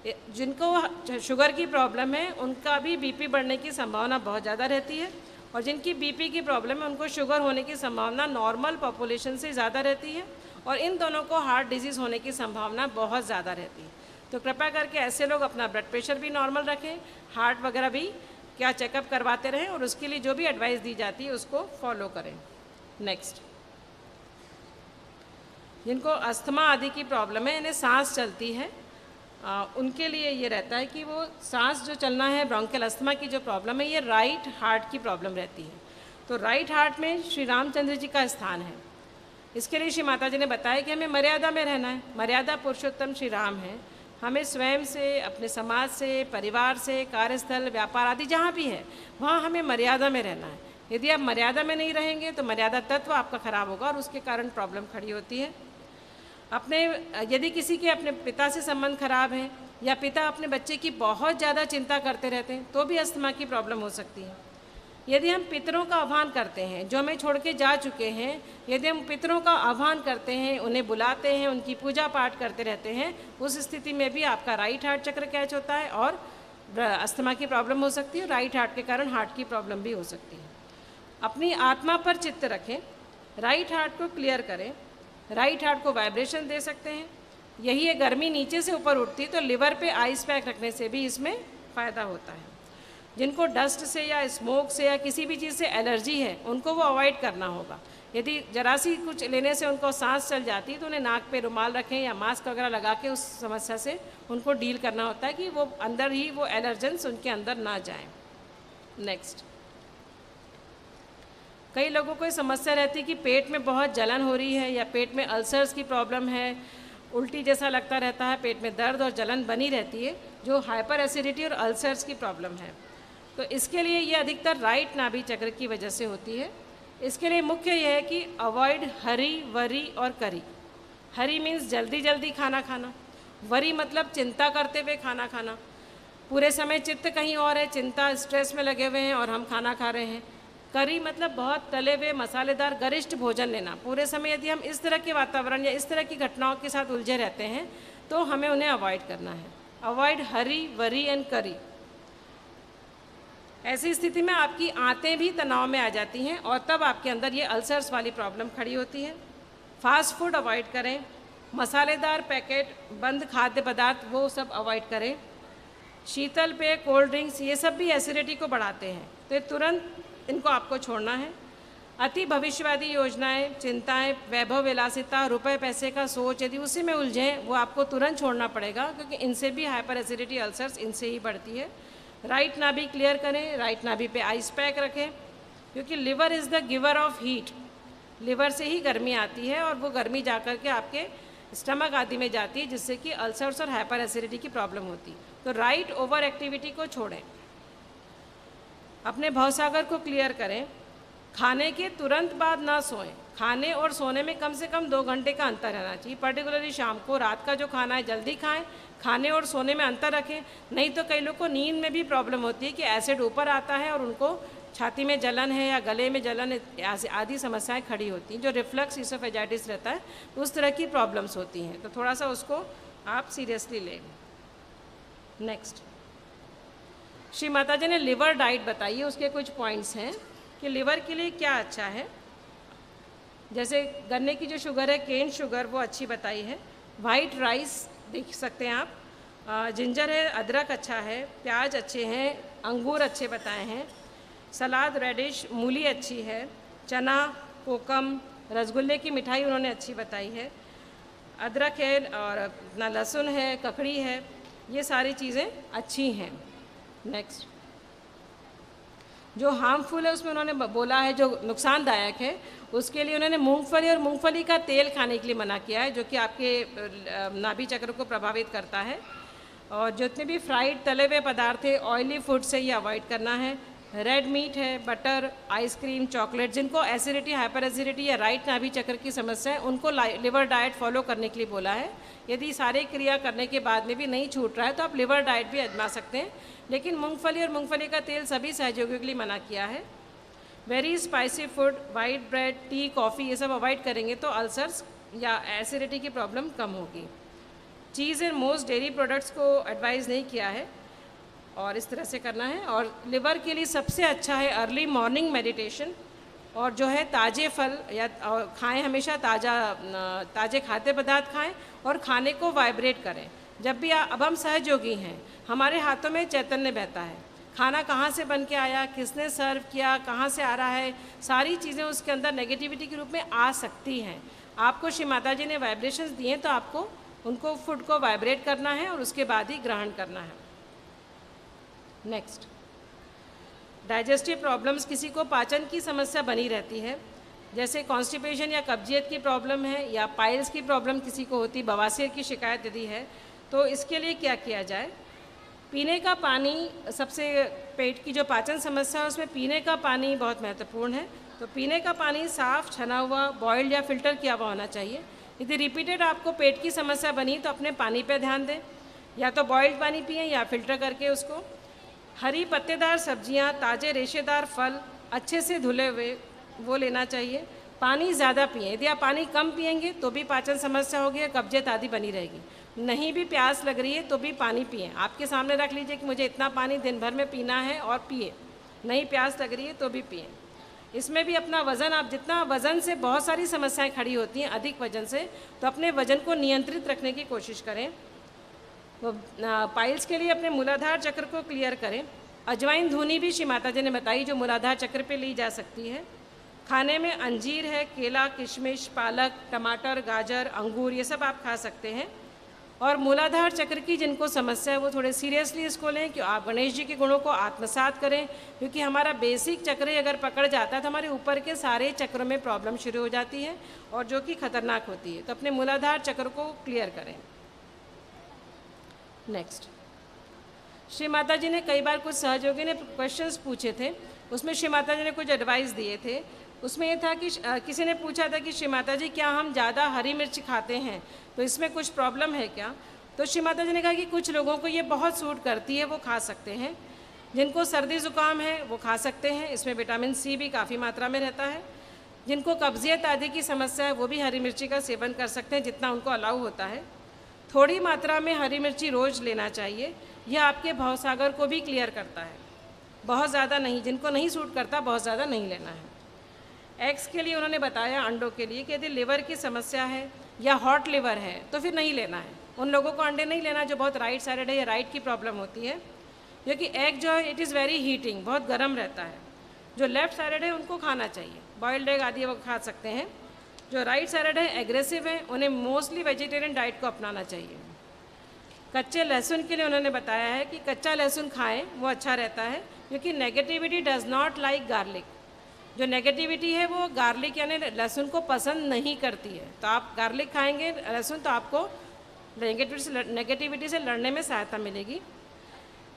जिनको शुगर की प्रॉब्लम है उनका भी बीपी बढ़ने की संभावना बहुत ज़्यादा रहती है, और जिनकी बीपी की प्रॉब्लम है उनको शुगर होने की संभावना नॉर्मल पॉपुलेशन से ज़्यादा रहती है, और इन दोनों को हार्ट डिजीज़ होने की संभावना बहुत ज़्यादा रहती है। तो कृपया करके ऐसे लोग अपना ब्लड प्रेशर भी नॉर्मल रखें, हार्ट वगैरह भी क्या चेकअप करवाते रहें, और उसके लिए जो भी एडवाइस दी जाती है उसको फॉलो करें। नेक्स्ट, जिनको अस्थमा आदि की प्रॉब्लम है, इन्हें सांस चलती है, उनके लिए ये रहता है कि वो सांस जो चलना है, ब्रोंकियल अस्थमा की जो प्रॉब्लम है, ये राइट हार्ट की प्रॉब्लम रहती है। तो राइट हार्ट में श्री रामचंद्र जी का स्थान है। इसके लिए श्री माता जी ने बताया कि हमें मर्यादा में रहना है। मर्यादा पुरुषोत्तम श्री राम है। हमें स्वयं से, अपने समाज से, परिवार से, कार्यस्थल, व्यापार आदि जहाँ भी है वहाँ हमें मर्यादा में रहना है। यदि आप मर्यादा में नहीं रहेंगे तो मर्यादा तत्व आपका खराब होगा और उसके कारण प्रॉब्लम खड़ी होती है। यदि किसी के अपने पिता से संबंध खराब है, या पिता अपने बच्चे की बहुत ज़्यादा चिंता करते रहते हैं, तो भी अस्थमा की प्रॉब्लम हो सकती है। यदि हम पितरों का आह्वान करते हैं, जो हमें छोड़ के जा चुके हैं, यदि हम पितरों का आह्वान करते हैं, उन्हें बुलाते हैं, उनकी पूजा पाठ करते रहते हैं, उस स्थिति में भी आपका राइट हार्ट चक्र कैच होता है और अस्थमा की प्रॉब्लम हो सकती है। राइट हार्ट के कारण हार्ट की प्रॉब्लम भी हो सकती है। अपनी आत्मा पर चित्त रखें, राइट हार्ट को क्लियर करें, राइट हार्ट को वाइब्रेशन दे सकते हैं। यही है, गर्मी नीचे से ऊपर उठती तो लिवर पे आइस पैक रखने से भी इसमें फ़ायदा होता है। जिनको डस्ट से या स्मोक से या किसी भी चीज़ से एलर्जी है, उनको वो अवॉइड करना होगा। यदि जरा सी कुछ लेने से उनको सांस चल जाती है तो उन्हें नाक पे रुमाल रखें या मास्क वगैरह लगा के उस समस्या से उनको डील करना होता है कि वो अंदर ही वो एलर्जेंस उनके अंदर ना जाएं। नेक्स्ट, कई लोगों को ये समस्या रहती है कि पेट में बहुत जलन हो रही है या पेट में अल्सर्स की प्रॉब्लम है, उल्टी जैसा लगता रहता है, पेट में दर्द और जलन बनी रहती है, जो हाइपर एसिडिटी और अल्सर्स की प्रॉब्लम है। तो इसके लिए ये अधिकतर राइट नाभि चक्र की वजह से होती है। इसके लिए मुख्य यह है कि अवॉइड हरी, वरी और करी। हरी मीन्स जल्दी जल्दी खाना खाना, वरी मतलब चिंता करते हुए खाना खाना, पूरे समय चित्त कहीं और है, चिंता स्ट्रेस में लगे हुए हैं और हम खाना खा रहे हैं। करी मतलब बहुत तले हुए मसालेदार गरिष्ठ भोजन लेना। पूरे समय यदि हम इस तरह के वातावरण या इस तरह की घटनाओं के साथ उलझे रहते हैं तो हमें उन्हें अवॉइड करना है। अवॉइड हरी, वरी एंड करी। ऐसी स्थिति में आपकी आंतें भी तनाव में आ जाती हैं और तब आपके अंदर ये अल्सर्स वाली प्रॉब्लम खड़ी होती है। फास्ट फूड अवॉइड करें, मसालेदार पैकेट बंद खाद्य पदार्थ वो सब अवॉइड करें। शीतल पेय, कोल्ड ड्रिंक्स, ये सब भी एसिडिटी को बढ़ाते हैं, तो तुरंत इनको आपको छोड़ना है। अति भविष्यवादी योजनाएं, चिंताएं, वैभव विलासिता, रुपए पैसे का सोच, यदि उसी में उलझें वो आपको तुरंत छोड़ना पड़ेगा, क्योंकि इनसे भी हाइपर एसिडिटी, अल्सर्स इनसे ही बढ़ती है। राइट नाभि क्लियर करें, राइट नाभि पे आइस पैक रखें, क्योंकि liver is the giver of heat. Liver से ही गर्मी आती है और वो गर्मी जा कर के आपके स्टमक आदि में जाती है, जिससे कि अल्सर्स और हाइपर एसिडिटी की प्रॉब्लम होती है। तो राइट ओवर एक्टिविटी को छोड़ें, अपने भवसागर को क्लियर करें। खाने के तुरंत बाद ना सोएं, खाने और सोने में कम से कम 2 घंटे का अंतर रहना चाहिए। पर्टिकुलरली शाम को, रात का जो खाना है जल्दी खाएं, खाने और सोने में अंतर रखें। नहीं तो कई लोग को नींद में भी प्रॉब्लम होती है कि एसिड ऊपर आता है और उनको छाती में जलन है या गले में जलन आदि समस्याएं खड़ी होती हैं। जो रिफ्लक्स इसोफेजाइटिस रहता है उस तरह की प्रॉब्लम्स होती हैं, तो थोड़ा सा उसको आप सीरियसली लें। नेक्स्ट, श्री माता जी ने लिवर डाइट बताई है, उसके कुछ पॉइंट्स हैं कि लिवर के लिए क्या अच्छा है। जैसे गन्ने की जो शुगर है, केन शुगर, वो अच्छी बताई है। वाइट राइस देख सकते हैं आप, जिंजर है, अदरक अच्छा है, प्याज अच्छे हैं, अंगूर अच्छे बताए हैं, सलाद रेडिश, मूली अच्छी है, चना, कोकम, रसगुल्ले की मिठाई उन्होंने अच्छी बताई है, अदरक है और अपना लहसुन है, ककड़ी है, ये सारी चीज़ें अच्छी हैं। नेक्स्ट, जो हार्मफुल है उसमें उन्होंने बोला है, जो नुकसानदायक है उसके लिए उन्होंने मूंगफली और मूंगफली का तेल खाने के लिए मना किया है, जो कि आपके नाभि चक्र को प्रभावित करता है। और जितने भी फ्राइड तले हुए पदार्थ है, ऑयली फूड से ये अवॉइड करना है। रेड मीट है, बटर, आइसक्रीम, चॉकलेट, जिनको एसिडिटी, हाइपर एसिडिटी या राइट नाभि चक्र की समस्या है उनको लिवर डाइट फॉलो करने के लिए बोला है। यदि सारे क्रिया करने के बाद में भी नहीं छूट रहा है तो आप लिवर डाइट भी आजमा सकते हैं, लेकिन मूंगफली और मूंगफली का तेल सभी सहयोगियों के लिए मना किया है। Very spicy food, white bread, T, coffee, ये सब अवॉइड करेंगे तो अल्सर्स या एसिडिटी की प्रॉब्लम कम होगी। चीज़ एंड मोस्ट डेयरी प्रोडक्ट्स को एडवाइज़ नहीं किया है और इस तरह से करना है। और लिवर के लिए सबसे अच्छा है अर्ली मॉर्निंग मेडिटेशन, और जो है ताज़े फल या खाएं, हमेशा ताज़े खाद्य पदार्थ खाएं और खाने को वाइब्रेट करें। जब भी अब हम सहयोगी हैं, हमारे हाथों में चैतन्य बहता है, खाना कहाँ से बन के आया, किसने सर्व किया, कहाँ से आ रहा है, सारी चीज़ें उसके अंदर नेगेटिविटी के रूप में आ सकती हैं। आपको श्री माता जी ने वाइब्रेशंस दिए तो आपको उनको फूड को वाइब्रेट करना है और उसके बाद ही ग्रहण करना है। नेक्स्ट, डाइजेस्टिव प्रॉब्लम्स, किसी को पाचन की समस्या बनी रहती है, जैसे कॉन्स्टिपेशन या कब्जियत की प्रॉब्लम है या पाइल्स की प्रॉब्लम किसी को होती, बवासीर की शिकायत यदि है, तो इसके लिए क्या किया जाए। पीने का पानी सबसे, पेट की जो पाचन समस्या है उसमें पीने का पानी बहुत महत्वपूर्ण है। तो पीने का पानी साफ़, छना हुआ, बॉइल्ड या फिल्टर किया हुआ होना चाहिए। यदि रिपीटेड आपको पेट की समस्या बनी तो अपने पानी पे ध्यान दें, या तो बॉइल्ड पानी पिएं या फिल्टर करके उसको। हरी पत्तेदार सब्जियां, ताज़े रेशेदार फल, अच्छे से धुले हुए वो लेना चाहिए। पानी ज़्यादा पिएं, यदि आप पानी कम पिएंगे तो भी पाचन समस्या होगी, कब्जियत आदि बनी रहेगी। नहीं भी प्यास लग रही है तो भी पानी पिएं, आपके सामने रख लीजिए कि मुझे इतना पानी दिन भर में पीना है और पिए। नहीं प्यास लग रही है तो भी पिएं। इसमें भी अपना वज़न, आप जितना वज़न से बहुत सारी समस्याएं खड़ी होती हैं, अधिक वज़न से, तो अपने वज़न को नियंत्रित रखने की कोशिश करें। तो पाइल्स के लिए अपने मूलाधार चक्र को क्लियर करें। अजवाइन धुनी भी श्री माता जी ने बताई जो मूलाधार चक्र पे ली जा सकती है। खाने में अंजीर है, केला, किशमिश, पालक, टमाटर, गाजर, अंगूर, ये सब आप खा सकते हैं। और मूलाधार चक्र की जिनको समस्या है वो थोड़े सीरियसली इसको लें कि आप गणेश जी के गुणों को आत्मसात करें, क्योंकि हमारा बेसिक चक्र ही अगर पकड़ जाता है तो हमारे ऊपर के सारे चक्रों में प्रॉब्लम शुरू हो जाती है और जो कि खतरनाक होती है। तो अपने मूलाधार चक्र को क्लियर करें। नेक्स्ट, श्री माता जी ने कई बार कुछ सहयोगी ने क्वेश्चंस पूछे थे, उसमें श्री माता जी ने कुछ एडवाइस दिए थे। उसमें ये था कि किसी ने पूछा था कि श्री माता जी क्या हम ज़्यादा हरी मिर्च खाते हैं तो इसमें कुछ प्रॉब्लम है क्या। तो श्री माता जी ने कहा कि कुछ लोगों को ये बहुत सूट करती है, वो खा सकते हैं। जिनको सर्दी ज़ुकाम है वो खा सकते हैं, इसमें विटामिन सी भी काफ़ी मात्रा में रहता है। जिनको कब्जियत आदि की समस्या है वो भी हरी मिर्ची का सेवन कर सकते हैं, जितना उनको अलाउ होता है। थोड़ी मात्रा में हरी मिर्ची रोज़ लेना चाहिए, यह आपके भवसागर को भी क्लियर करता है। बहुत ज़्यादा नहीं, जिनको नहीं सूट करता बहुत ज़्यादा नहीं लेना है। एग्स के लिए उन्होंने बताया, अंडों के लिए, कि यदि लिवर की समस्या है या हॉट लिवर है तो फिर नहीं लेना है। उन लोगों को अंडे नहीं लेना जो बहुत राइट साइडेड है या राइट की प्रॉब्लम होती है, क्योंकि एग जो है इट इज़ वेरी हीटिंग, बहुत गर्म रहता है। जो लेफ्ट साइडेड है उनको खाना चाहिए, बॉइल्ड एग आदि वो खा सकते हैं। जो राइट साइडेड है, एग्रेसिव है, उन्हें मोस्टली वेजिटेरियन डाइट को अपनाना चाहिए। कच्चे लहसुन के लिए उन्होंने बताया है कि कच्चा लहसुन खाएं, वो अच्छा रहता है, क्योंकि negativity does not like garlic. जो नेगेटिविटी है वो गार्लिक यानी लहसुन को पसंद नहीं करती है। तो आप गार्लिक खाएंगे, लहसुन, तो आपको नेगेटिविटी से लड़ने में सहायता मिलेगी।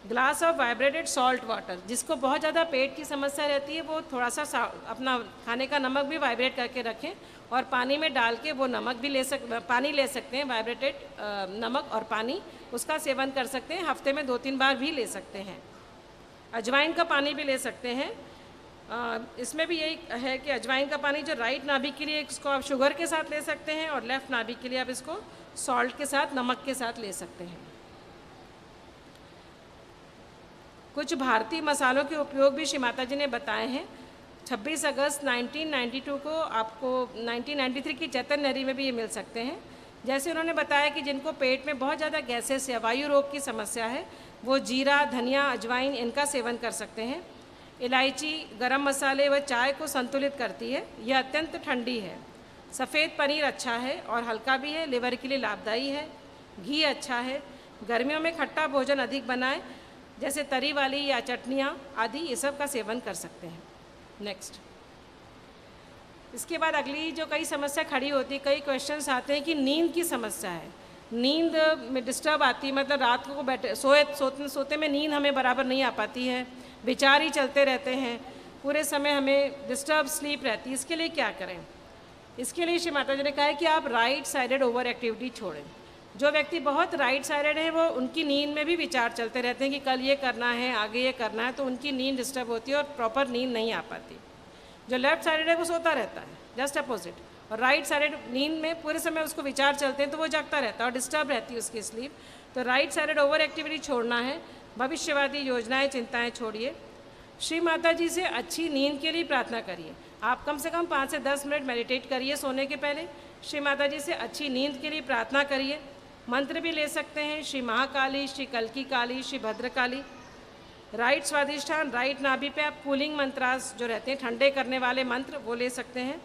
Glass of vibrated salt water, जिसको बहुत ज़्यादा पेट की समस्या रहती है वो थोड़ा सा अपना खाने का नमक भी वाइब्रेट करके रखें और पानी में डाल के वो नमक भी पानी ले सकते हैं, वाइब्रेटेड नमक और पानी, उसका सेवन कर सकते हैं। हफ्ते में 2-3 बार भी ले सकते हैं। अजवाइन का पानी भी ले सकते हैं। इसमें भी यही है कि अजवाइन का पानी जो राइट नाभि के लिए इसको आप शुगर के साथ ले सकते हैं और लेफ़्ट नाभि के लिए आप इसको सॉल्ट के साथ, नमक के साथ ले सकते हैं। कुछ भारतीय मसालों के उपयोग भी श्री माता जी ने बताए हैं। 26 अगस्त 1992 को आपको 1993 की चैतन्य लहरी में भी ये मिल सकते हैं। जैसे उन्होंने बताया कि जिनको पेट में बहुत ज़्यादा गैसेस या वायु रोग की समस्या है वो जीरा, धनिया, अजवाइन इनका सेवन कर सकते हैं। इलायची, गरम मसाले व चाय को संतुलित करती है, यह अत्यंत ठंडी है। सफ़ेद पनीर अच्छा है और हल्का भी है, लिवर के लिए लाभदायी है। घी अच्छा है। गर्मियों में खट्टा भोजन अधिक बनाएं, जैसे तरी वाली या चटनियाँ आदि, ये सब का सेवन कर सकते हैं। नेक्स्ट, इसके बाद अगली जो कई समस्या खड़ी होती है, कई क्वेश्चंस आते हैं कि नींद की समस्या है, नींद में डिस्टर्ब आती है, मतलब रात को सोते में नींद हमें बराबर नहीं आ पाती है, विचार ही चलते रहते हैं, पूरे समय हमें डिस्टर्ब स्लीप रहती है। इसके लिए क्या करें? इसके लिए श्री माता जी ने कहा है कि आप राइट साइडेड ओवर एक्टिविटी छोड़ें। जो व्यक्ति बहुत राइट साइडेड है वो, उनकी नींद में भी विचार चलते रहते हैं कि कल ये करना है, आगे ये करना है, तो उनकी नींद डिस्टर्ब होती है और प्रॉपर नींद नहीं आ पाती। जो लेफ्ट साइडेड है वो सोता रहता है, जस्ट अपोजिट, और राइट साइडेड नींद में पूरे समय उसको विचार चलते हैं तो वो जागता रहता है और डिस्टर्ब रहती है उसकी स्लीप। तो राइट साइडेड ओवर एक्टिविटी छोड़ना है, भविष्यवादी योजनाएं चिंताएं छोड़िए। श्री माता जी से अच्छी नींद के लिए प्रार्थना करिए। आप कम से कम 5 से 10 मिनट मेडिटेट करिए सोने के पहले। श्री माता जी से अच्छी नींद के लिए प्रार्थना करिए। मंत्र भी ले सकते हैं, श्री महाकाली, श्री कल्की काली, श्री भद्रकाली। राइट स्वादिष्ठान, राइट नाभि पे आप कूलिंग मंत्रास जो रहते हैं ठंडे करने वाले मंत्र वो ले सकते हैं।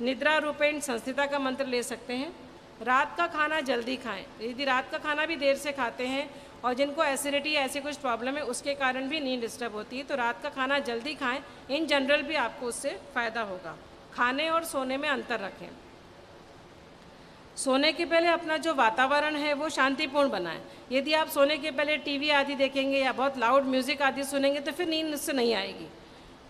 निद्रा रूपेण संस्थिता का मंत्र ले सकते हैं। रात का खाना जल्दी खाएं। यदि रात का खाना भी देर से खाते हैं और जिनको एसिडिटी ऐसी कुछ प्रॉब्लम है उसके कारण भी नींद डिस्टर्ब होती है तो रात का खाना जल्दी खाएं। इन जनरल भी आपको उससे फ़ायदा होगा। खाने और सोने में अंतर रखें। सोने के पहले अपना जो वातावरण है वो शांतिपूर्ण बनाएं। यदि आप सोने के पहले टीवी आदि देखेंगे या बहुत लाउड म्यूज़िक आदि सुनेंगे तो फिर नींद उससे नहीं आएगी।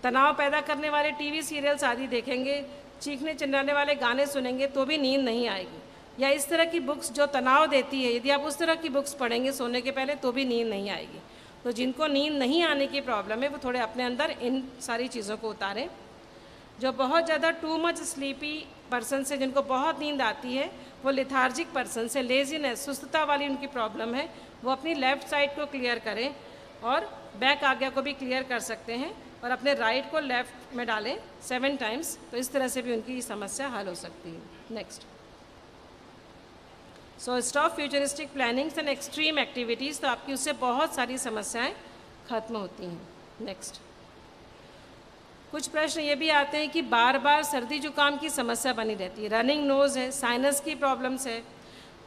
तनाव पैदा करने वाले टीवी सीरियल्स आदि देखेंगे, चीखने चिल्लाने वाले गाने सुनेंगे तो भी नींद नहीं आएगी। या इस तरह की बुक्स जो तनाव देती है, यदि आप उस तरह की बुक्स पढ़ेंगे सोने के पहले तो भी नींद नहीं आएगी। तो जिनको नींद नहीं आने की प्रॉब्लम है वो थोड़े अपने अंदर इन सारी चीज़ों को उतारें। जो बहुत ज़्यादा टू मच स्लीपी पर्सन से जिनको बहुत नींद आती है, वो लिथार्जिक पर्सन से, लेजीनेस सुस्तता वाली उनकी प्रॉब्लम है, वो अपनी लेफ़्ट साइड को क्लियर करें और बैक आज्ञा को भी क्लियर कर सकते हैं और अपने राइट को लेफ़्ट में डालें 7 टाइम्स। तो इस तरह से भी उनकी समस्या हल हो सकती है। Next, so stop futuristic plannings and extreme activities. तो आपकी उससे बहुत सारी समस्याएं खत्म होती हैं। नेक्स्ट, कुछ प्रश्न ये भी आते हैं कि बार बार सर्दी जुकाम की समस्या बनी रहती है, रनिंग नोज़ है, साइनस की प्रॉब्लम्स है,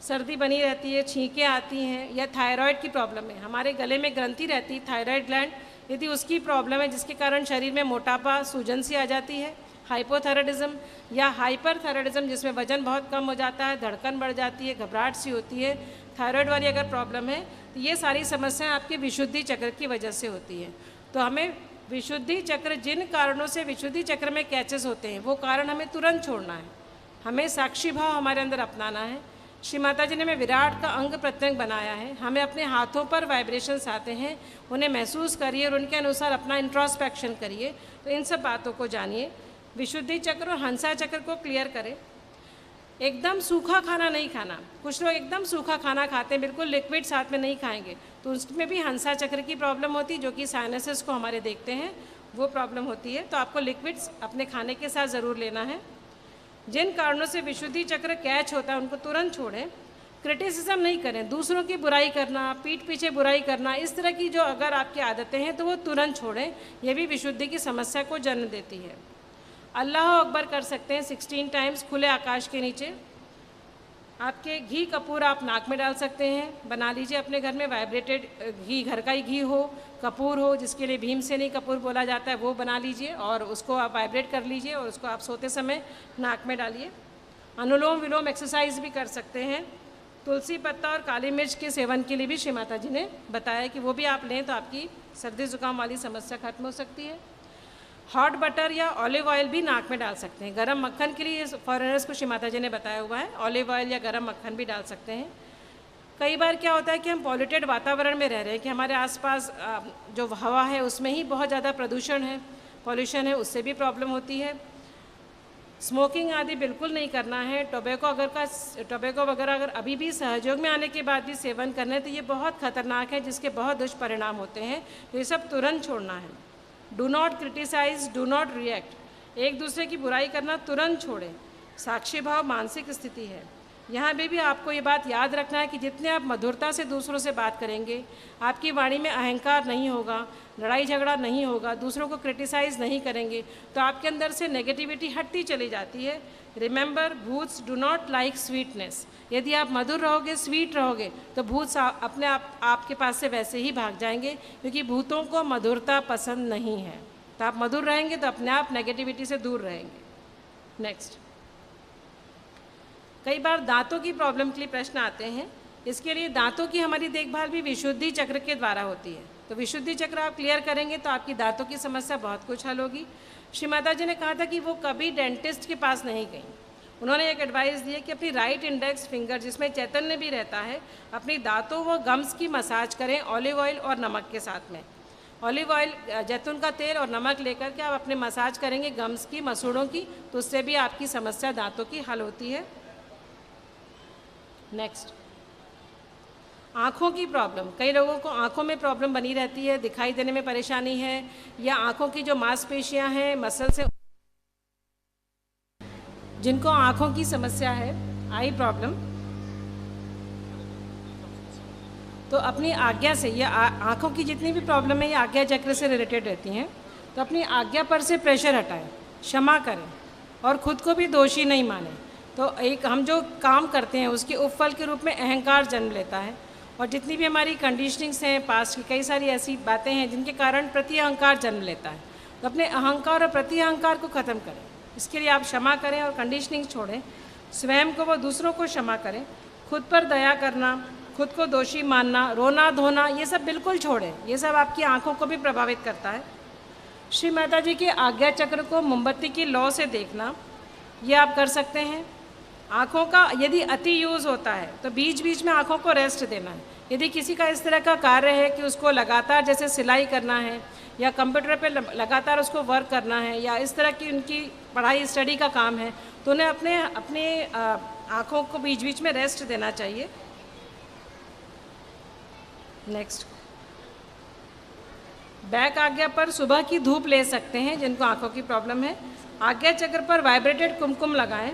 सर्दी बनी रहती है, छींकें आती हैं, या थायराइड की प्रॉब्लम है, हमारे गले में ग्रंथि रहती है थायराइड ग्लैंड, यदि उसकी प्रॉब्लम है जिसके कारण शरीर में मोटापा सूजन सी आ जाती है, हाइपोथायराइडिज्म या हाइपरथायराइडिज्म जिसमें वजन बहुत कम हो जाता है, धड़कन बढ़ जाती है, घबराहट सी होती है, थायराइड वाली अगर प्रॉब्लम है तो ये सारी समस्याएं आपके विशुद्धि चक्र की वजह से होती है। तो हमें विशुद्धि चक्र, जिन कारणों से विशुद्धि चक्र में कैचेस होते हैं वो कारण हमें तुरंत छोड़ना है। हमें साक्षी भाव हमारे अंदर अपनाना है। श्री माता जी ने हमें विराट का अंग प्रत्यंग बनाया है, हमें अपने हाथों पर वाइब्रेशंस आते हैं, उन्हें महसूस करिए और उनके अनुसार अपना इंट्रोस्पेक्शन करिए। तो इन सब बातों को जानिए। विशुद्धि चक्र और हंसा चक्र को क्लियर करें। एकदम सूखा खाना नहीं खाना। कुछ लोग एकदम सूखा खाना खाते हैं, बिल्कुल लिक्विड साथ में नहीं खाएंगे, तो उसमें भी हंसा चक्र की प्रॉब्लम होती है, जो कि साइनसेस को हमारे देखते हैं, वो प्रॉब्लम होती है। तो आपको लिक्विड्स अपने खाने के साथ ज़रूर लेना है। जिन कारणों से विशुद्धि चक्र कैच होता है उनको तुरंत छोड़ें। क्रिटिसिज्म नहीं करें, दूसरों की बुराई करना, पीठ पीछे बुराई करना, इस तरह की जो अगर आपकी आदतें हैं तो वो तुरंत छोड़ें। ये भी विशुद्धि की समस्या को जन्म देती है। अल्लाह अकबर कर सकते हैं 16 टाइम्स खुले आकाश के नीचे। आपके घी कपूर आप नाक में डाल सकते हैं। बना लीजिए अपने घर में वाइब्रेटेड घी, घर का ही घी हो, कपूर हो, जिसके लिए भीमसेनी कपूर बोला जाता है, वो बना लीजिए और उसको आप वाइब्रेट कर लीजिए और उसको आप सोते समय नाक में डालिए। अनुलोम विलोम एक्सरसाइज भी कर सकते हैं। तुलसी पत्ता और काली मिर्च के सेवन के लिए भी श्री माता जी ने बताया कि वो भी आप लें तो आपकी सर्दी जुकाम वाली समस्या खत्म हो सकती है। हॉट बटर या ऑलिव ऑयल भी नाक में डाल सकते हैं। गरम मक्खन के लिए फॉरेनर्स को श्री माता जी ने बताया हुआ है, ऑलिव ऑयल या गरम मक्खन भी डाल सकते हैं। कई बार क्या होता है कि हम पॉल्यूटेड वातावरण में रह रहे हैं, कि हमारे आसपास जो हवा है उसमें ही बहुत ज़्यादा प्रदूषण है, पॉल्यूशन है, उससे भी प्रॉब्लम होती है। स्मोकिंग आदि बिल्कुल नहीं करना है। टोबैको वगैरह अगर अभी भी सहयोग में आने के बाद भी सेवन करना है तो ये बहुत खतरनाक है, जिसके बहुत दुष्परिणाम होते हैं। तो ये सब तुरंत छोड़ना है। Do not criticise, do not react. एक दूसरे की बुराई करना तुरंत छोड़ें। साक्षी भाव मानसिक स्थिति है। यहाँ भी आपको ये बात याद रखना है कि जितने आप मधुरता से दूसरों से बात करेंगे, आपकी वाणी में अहंकार नहीं होगा, लड़ाई झगड़ा नहीं होगा, दूसरों को क्रिटिसाइज़ नहीं करेंगे, तो आपके अंदर से नेगेटिविटी हटती चली जाती है। रिमेंबर, भूत्स डू नॉट लाइक स्वीटनेस। यदि आप मधुर रहोगे, स्वीट रहोगे, तो भूत अपने आप आपके पास से वैसे ही भाग जाएंगे, क्योंकि भूतों को मधुरता पसंद नहीं है। तो आप मधुर रहेंगे तो अपने आप नेगेटिविटी से दूर रहेंगे। नेक्स्ट, कई बार दांतों की प्रॉब्लम के लिए प्रश्न आते हैं। इसके लिए दांतों की हमारी देखभाल भी विशुद्धि चक्र के द्वारा होती है। तो विशुद्धि चक्र आप क्लियर करेंगे तो आपकी दांतों की समस्या बहुत कुछ हल होगी। श्री माता जी ने कहा था कि वो कभी डेंटिस्ट के पास नहीं गई। उन्होंने एक एडवाइस दी है कि अपनी राइट इंडेक्स फिंगर, जिसमें चैतन्य भी रहता है, अपनी दांतों व गम्स की मसाज करें ऑलिव ऑयल और नमक के साथ में। ऑलिव ऑयल, जैतून का तेल और नमक लेकर के आप अपने मसाज करेंगे गम्स की, मसूड़ों की, तो उससे भी आपकी समस्या दांतों की हल होती है। नेक्स्ट, आँखों की प्रॉब्लम। कई लोगों को आँखों में प्रॉब्लम बनी रहती है, दिखाई देने में परेशानी है, या आँखों की जो मांसपेशियाँ हैं, मसल्स हैं, जिनको आँखों की समस्या है, आई प्रॉब्लम, तो अपनी आज्ञा से, या आँखों की जितनी भी प्रॉब्लम है ये आज्ञा चक्र से रिलेटेड रहती हैं, तो अपनी आज्ञा पर से प्रेशर हटाएं, क्षमा करें और ख़ुद को भी दोषी नहीं मानें। तो एक हम जो काम करते हैं उसके उपफल के रूप में अहंकार जन्म लेता है, और जितनी भी हमारी कंडीशनिंग्स हैं पास्ट की, कई सारी ऐसी बातें हैं जिनके कारण प्रति अहंकार जन्म लेता है। तो अपने अहंकार और प्रति अहंकार को ख़त्म करें, इसके लिए आप क्षमा करें और कंडीशनिंग छोड़ें, स्वयं को व दूसरों को क्षमा करें, खुद पर दया करना, खुद को दोषी मानना, रोना धोना, ये सब बिल्कुल छोड़ें, ये सब आपकी आँखों को भी प्रभावित करता है। श्री माता जी के आज्ञा चक्र को मोमबत्ती की लौ से देखना, ये आप कर सकते हैं। आँखों का यदि अति यूज़ होता है तो बीच बीच में आँखों को रेस्ट देना है। यदि किसी का इस तरह का कार्य है कि उसको लगातार जैसे सिलाई करना है या कंप्यूटर पे लगातार उसको वर्क करना है, या इस तरह की उनकी पढ़ाई स्टडी का काम है, तो उन्हें अपने आँखों को बीच बीच में रेस्ट देना चाहिए। नेक्स्ट, बैक आज्ञा पर सुबह की धूप ले सकते हैं जिनको आंखों की प्रॉब्लम है। आज्ञा चक्र पर वाइब्रेटेड कुमकुम लगाएं।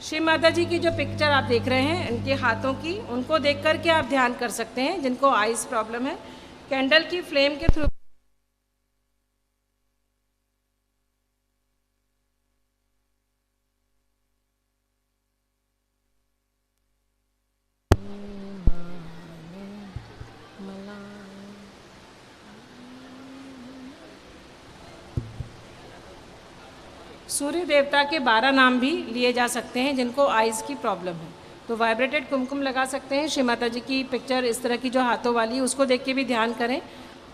श्री माता जी की जो पिक्चर आप देख रहे हैं इनके हाथों की, उनको देख कर के आप ध्यान कर सकते हैं जिनको आइज प्रॉब्लम है। कैंडल की फ्लेम के थ्रू सूर्य देवता के 12 नाम भी लिए जा सकते हैं जिनको आइज़ की प्रॉब्लम है, तो वाइब्रेटेड कुमकुम लगा सकते हैं। श्री माता जी की पिक्चर इस तरह की जो हाथों वाली, उसको देख के भी ध्यान करें,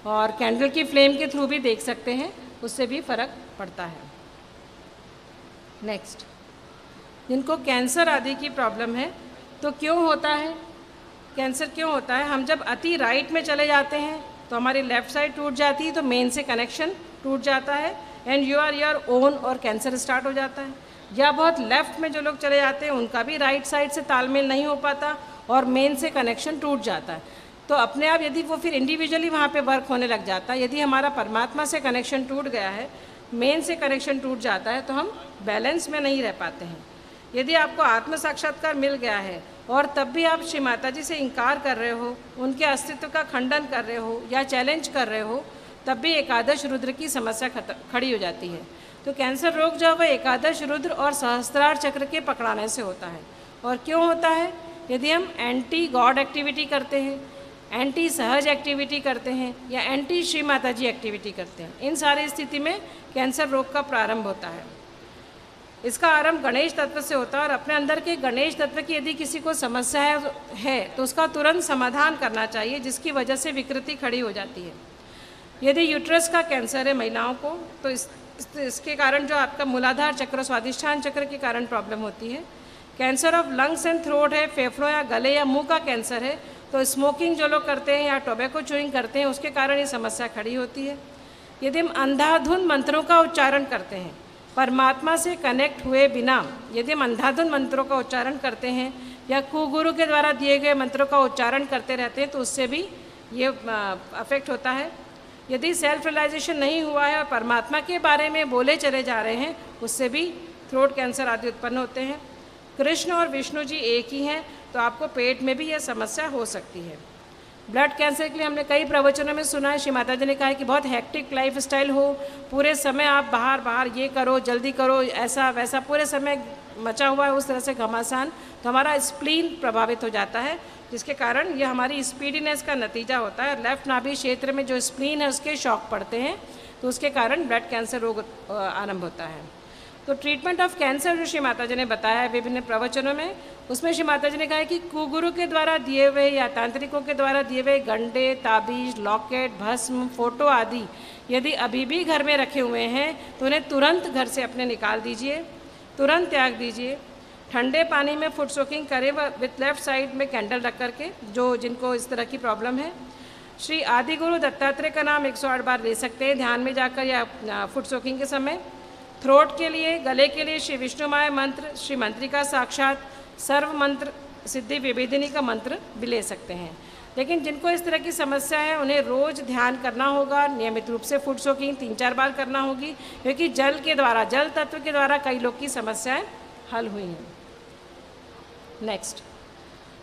और कैंडल की फ्लेम के थ्रू भी देख सकते हैं, उससे भी फ़र्क पड़ता है। नेक्स्ट, जिनको कैंसर आदि की प्रॉब्लम है, तो क्यों होता है कैंसर, क्यों होता है? हम जब अति राइट में चले जाते हैं तो हमारी लेफ़्ट साइड टूट जाती है, तो मेन से कनेक्शन टूट जाता है and you are your own, और कैंसर स्टार्ट हो जाता है। या बहुत लेफ़्ट में जो लोग चले जाते हैं उनका भी राइट साइड से तालमेल नहीं हो पाता और मेन से कनेक्शन टूट जाता है। तो अपने आप यदि वो फिर इंडिविजुअली वहाँ पे वर्क होने लग जाता है। यदि हमारा परमात्मा से कनेक्शन टूट गया है, मेन से कनेक्शन टूट जाता है, तो हम बैलेंस में नहीं रह पाते हैं। यदि आपको आत्म साक्षात्कार मिल गया है और तब भी आप श्री माता जी से इनकार कर रहे हो, उनके अस्तित्व का खंडन कर रहे हो या चैलेंज कर रहे हो, तब भी एकादश रुद्र की समस्या खड़ी हो जाती है। तो कैंसर रोग जो है वह एकादश रुद्र और सहस्त्रार चक्र के पकड़ाने से होता है। और क्यों होता है? यदि हम एंटी गॉड एक्टिविटी करते हैं, एंटी सहज एक्टिविटी करते हैं, या एंटी श्री माता जी एक्टिविटी करते हैं, इन सारी स्थिति में कैंसर रोग का प्रारंभ होता है। इसका आरंभ गणेश तत्व से होता है, और अपने अंदर के गणेश तत्व की यदि किसी को समस्या है तो उसका तुरंत समाधान करना चाहिए, जिसकी वजह से विकृति खड़ी हो जाती है। यदि यूट्रस का कैंसर है महिलाओं को, तो इसके कारण जो आपका मूलाधार चक्र, स्वादिष्ठान चक्र के कारण प्रॉब्लम होती है। Cancer of lungs and throat है, फेफड़ों या गले या मुंह का कैंसर है, तो स्मोकिंग जो लोग करते हैं या टोबैको च्यूइंग करते हैं उसके कारण ये समस्या खड़ी होती है। यदि हम अंधाधुंध मंत्रों का उच्चारण करते हैं, परमात्मा से कनेक्ट हुए बिना यदि हम अंधाधुंध मंत्रों का उच्चारण करते हैं या कुगुरु के द्वारा दिए गए मंत्रों का उच्चारण करते रहते हैं, तो उससे भी ये अफेक्ट होता है। यदि सेल्फ रियलाइजेशन नहीं हुआ है और परमात्मा के बारे में बोले चले जा रहे हैं, उससे भी थ्रोट कैंसर आदि उत्पन्न होते हैं। कृष्ण और विष्णु जी एक ही हैं, तो आपको पेट में भी यह समस्या हो सकती है। ब्लड कैंसर के लिए हमने कई प्रवचनों में सुना है, श्री माता जी ने कहा है कि बहुत हेक्टिक लाइफ स्टाइल हो, पूरे समय आप बाहर ये करो, जल्दी करो, ऐसा वैसा पूरे समय मचा हुआ है उस तरह से घमासान, तो हमारा स्प्लीन प्रभावित हो जाता है, जिसके कारण ये हमारी स्पीडीनेस का नतीजा होता है। लेफ्ट नाभि क्षेत्र में जो स्प्लीन है उसके शॉक पड़ते हैं, तो उसके कारण ब्लड कैंसर रोग आरंभ होता है। तो ट्रीटमेंट ऑफ कैंसर जो श्री माता जी ने बताया है विभिन्न प्रवचनों में, उसमें श्री माता जी ने कहा है कि कुगुरु के द्वारा दिए हुए या तांत्रिकों के द्वारा दिए हुए गंडे, ताबीज, लॉकेट, भस्म, फोटो आदि यदि अभी भी घर में रखे हुए हैं तो उन्हें तुरंत घर से अपने निकाल दीजिए, तुरंत त्याग दीजिए। ठंडे पानी में फुट सोकिंग करें विथ लेफ्ट साइड में कैंडल रख करके, जिनको इस तरह की प्रॉब्लम है। श्री आदिगुरु दत्तात्रेय का नाम 108 बार ले सकते हैं ध्यान में जाकर या फुट सोकिंग के समय। थ्रोट के लिए, गले के लिए श्री विष्णुमाय मंत्र, श्री मंत्रिका साक्षात, सर्व मंत्र, सिद्धि विभेदिनी का मंत्र भी ले सकते हैं। लेकिन जिनको इस तरह की समस्या है उन्हें रोज़ ध्यान करना होगा, नियमित रूप से फुट सोकिंग 3-4 बार करना होगी, क्योंकि जल के द्वारा, जल तत्व के द्वारा कई लोग की समस्याएं हल हुई हैं। नेक्स्ट,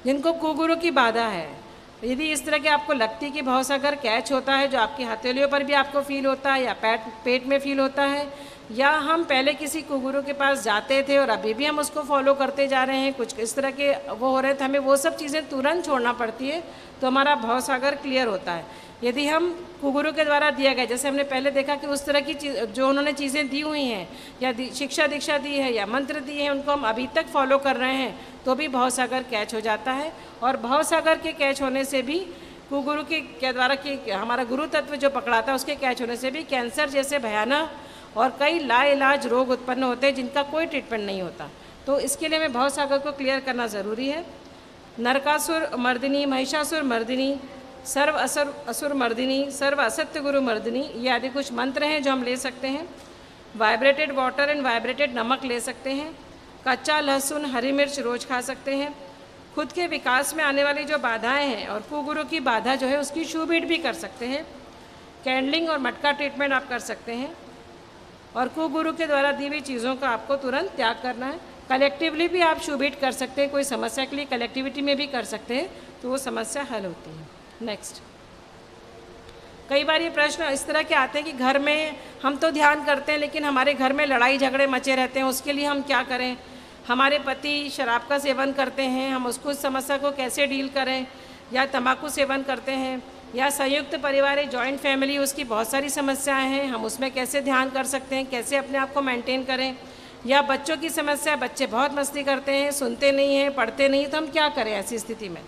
जिनको कुगुरु की बाधा है, यदि इस तरह के आपको लगती है कि भवसागर कैच होता है, जो आपकी हथेलियों पर भी आपको फील होता है या पेट में फील होता है, या हम पहले किसी कुगुरु के पास जाते थे और अभी भी हम उसको फॉलो करते जा रहे हैं, कुछ इस तरह के वो हो रहे थे, हमें वो सब चीज़ें तुरंत छोड़ना पड़ती है तो हमारा भवसागर क्लियर होता है। यदि हम कुगुरु के द्वारा दिया गया, जैसे हमने पहले देखा कि उस तरह की जो उन्होंने चीज़ें दी हुई हैं या शिक्षा दीक्षा दी है या मंत्र दिए हैं, उनको हम अभी तक फॉलो कर रहे हैं तो भी भवसागर कैच हो जाता है। और भवसागर के कैच होने से भी कुगुरु के द्वारा कि हमारा गुरु तत्व जो पकड़ाता है उसके कैच होने से भी कैंसर जैसे भयानक और कई लाइलाज रोग उत्पन्न होते हैं जिनका कोई ट्रीटमेंट नहीं होता। तो इसके लिए हमें भवसागर को क्लियर करना ज़रूरी है। नरकासुर मर्दिनी, महिषासुर मर्दिनी, सर्व असुर मर्दिनी, सर्व असत्य गुरु मर्दिनी, ये आदि कुछ मंत्र हैं जो हम ले सकते हैं। वाइब्रेटेड वाटर एंड वाइब्रेटेड नमक ले सकते हैं। कच्चा लहसुन, हरी मिर्च रोज खा सकते हैं। खुद के विकास में आने वाली जो बाधाएं हैं और कुगुरु की बाधा जो है उसकी शूबीट भी कर सकते हैं। कैंडलिंग और मटका ट्रीटमेंट आप कर सकते हैं। और कुगुरु के द्वारा दी हुई चीज़ों का आपको तुरंत त्याग करना है। कलेक्टिवली भी आप शूबीट कर सकते हैं, कोई समस्या के लिए कलेक्टिविटी में भी कर सकते हैं तो वो समस्या हल होती है। नेक्स्ट, कई बार ये प्रश्न इस तरह के आते हैं कि घर में हम तो ध्यान करते हैं लेकिन हमारे घर में लड़ाई झगड़े मचे रहते हैं, उसके लिए हम क्या करें? हमारे पति शराब का सेवन करते हैं, हम उसको उस समस्या को कैसे डील करें? या तंबाकू सेवन करते हैं, या संयुक्त परिवार है, जॉइंट फैमिली, उसकी बहुत सारी समस्याएं हैं, हम उसमें कैसे ध्यान कर सकते हैं, कैसे अपने आप को मेंटेन करें? या बच्चों की समस्या, बच्चे बहुत मस्ती करते हैं, सुनते नहीं हैं, पढ़ते नहीं, तो हम क्या करें ऐसी स्थिति में?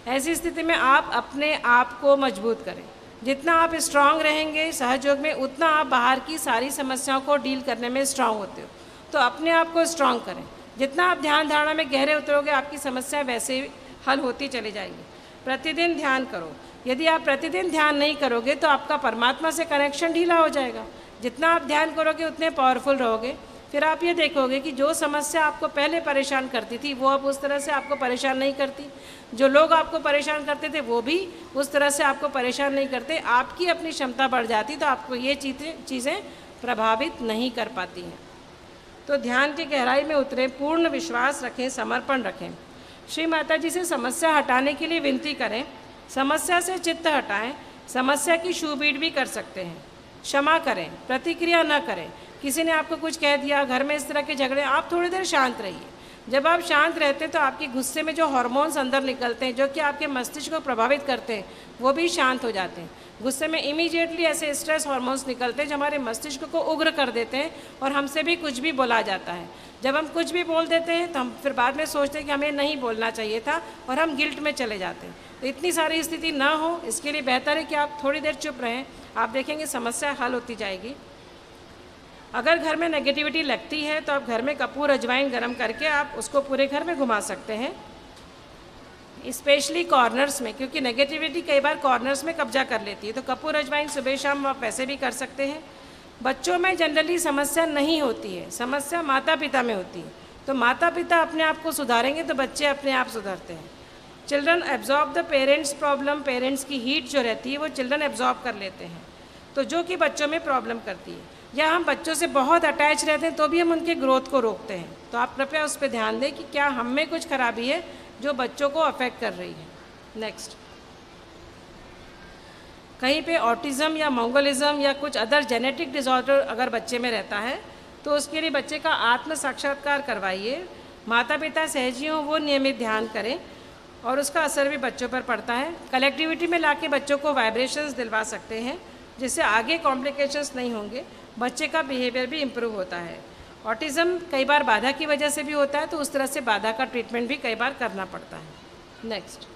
ऐसी स्थिति में आप अपने आप को मजबूत करें। जितना आप स्ट्रांग रहेंगे सहयोग में, उतना आप बाहर की सारी समस्याओं को डील करने में स्ट्रांग होते हो। तो अपने आप को स्ट्रांग करें। जितना आप ध्यान धारणा में गहरे उतरोगे, आपकी समस्या वैसे ही हल होती चली जाएगी। प्रतिदिन ध्यान करो। यदि आप प्रतिदिन ध्यान नहीं करोगे तो आपका परमात्मा से कनेक्शन ढीला हो जाएगा। जितना आप ध्यान करोगे उतने पावरफुल रहोगे। फिर आप ये देखोगे कि जो समस्या आपको पहले परेशान करती थी वो अब उस तरह से आपको परेशान नहीं करती। जो लोग आपको परेशान करते थे वो भी उस तरह से आपको परेशान नहीं करते। आपकी अपनी क्षमता बढ़ जाती तो आपको ये चीज़ें प्रभावित नहीं कर पाती हैं। तो ध्यान की गहराई में उतरें, पूर्ण विश्वास रखें, समर्पण रखें। श्री माता जी से समस्या हटाने के लिए विनती करें। समस्या से चित्त हटाएं। समस्या की शूबीट भी कर सकते हैं। क्षमा करें, प्रतिक्रिया न करें। किसी ने आपको कुछ कह दिया, घर में इस तरह के झगड़े, आप थोड़ी देर शांत रहिए। जब आप शांत रहते हैं तो आपके गुस्से में जो हार्मोन्स अंदर निकलते हैं जो कि आपके मस्तिष्क को प्रभावित करते हैं वो भी शांत हो जाते हैं। गुस्से में इमीडिएटली ऐसे स्ट्रेस हार्मोन्स निकलते हैं जो हमारे मस्तिष्क को उग्र कर देते हैं और हमसे भी कुछ भी बोला जाता है। जब हम कुछ भी बोल देते हैं तो हम फिर बाद में सोचते हैं कि हमें नहीं बोलना चाहिए था और हम गिल्ट में चले जाते हैं। तो इतनी सारी स्थिति ना हो, इसके लिए बेहतर है कि आप थोड़ी देर चुप रहें। आप देखेंगे समस्या हल होती जाएगी। अगर घर में नेगेटिविटी लगती है तो आप घर में कपूर अजवाइन गर्म करके आप उसको पूरे घर में घुमा सकते हैं, स्पेशली कॉर्नर्स में, क्योंकि नेगेटिविटी कई बार कॉर्नर्स में कब्जा कर लेती है। तो कपूर अजवाइन सुबह शाम आप वैसे भी कर सकते हैं। बच्चों में जनरली समस्या नहीं होती है, समस्या माता पिता में होती है। तो माता पिता अपने आप को सुधारेंगे तो बच्चे अपने आप सुधरते हैं। Children absorb the parents problem, parents की हीट जो रहती है वो चिल्ड्रन एब्जॉर्ब कर लेते हैं, तो जो कि बच्चों में प्रॉब्लम करती है। या हम बच्चों से बहुत अटैच रहते हैं तो भी हम उनके ग्रोथ को रोकते हैं। तो आप कृपया उस पर ध्यान दें कि क्या हम में कुछ खराबी है जो बच्चों को अफेक्ट कर रही है। नेक्स्ट, कहीं पे ऑटिज़म या मंगोलिज्म या कुछ अदर जेनेटिक डिसऑर्डर अगर बच्चे में रहता है तो उसके लिए बच्चे का आत्म साक्षात्कार करवाइए। माता पिता सहजियों वो नियमित ध्यान करें और उसका असर भी बच्चों पर पड़ता है। कलेक्टिविटी में लाके बच्चों को वाइब्रेशंस दिलवा सकते हैं जिससे आगे कॉम्प्लिकेशंस नहीं होंगे, बच्चे का बिहेवियर भी इम्प्रूव होता है। ऑटिज़म कई बार बाधा की वजह से भी होता है तो उस तरह से बाधा का ट्रीटमेंट भी कई बार करना पड़ता है। नेक्स्ट,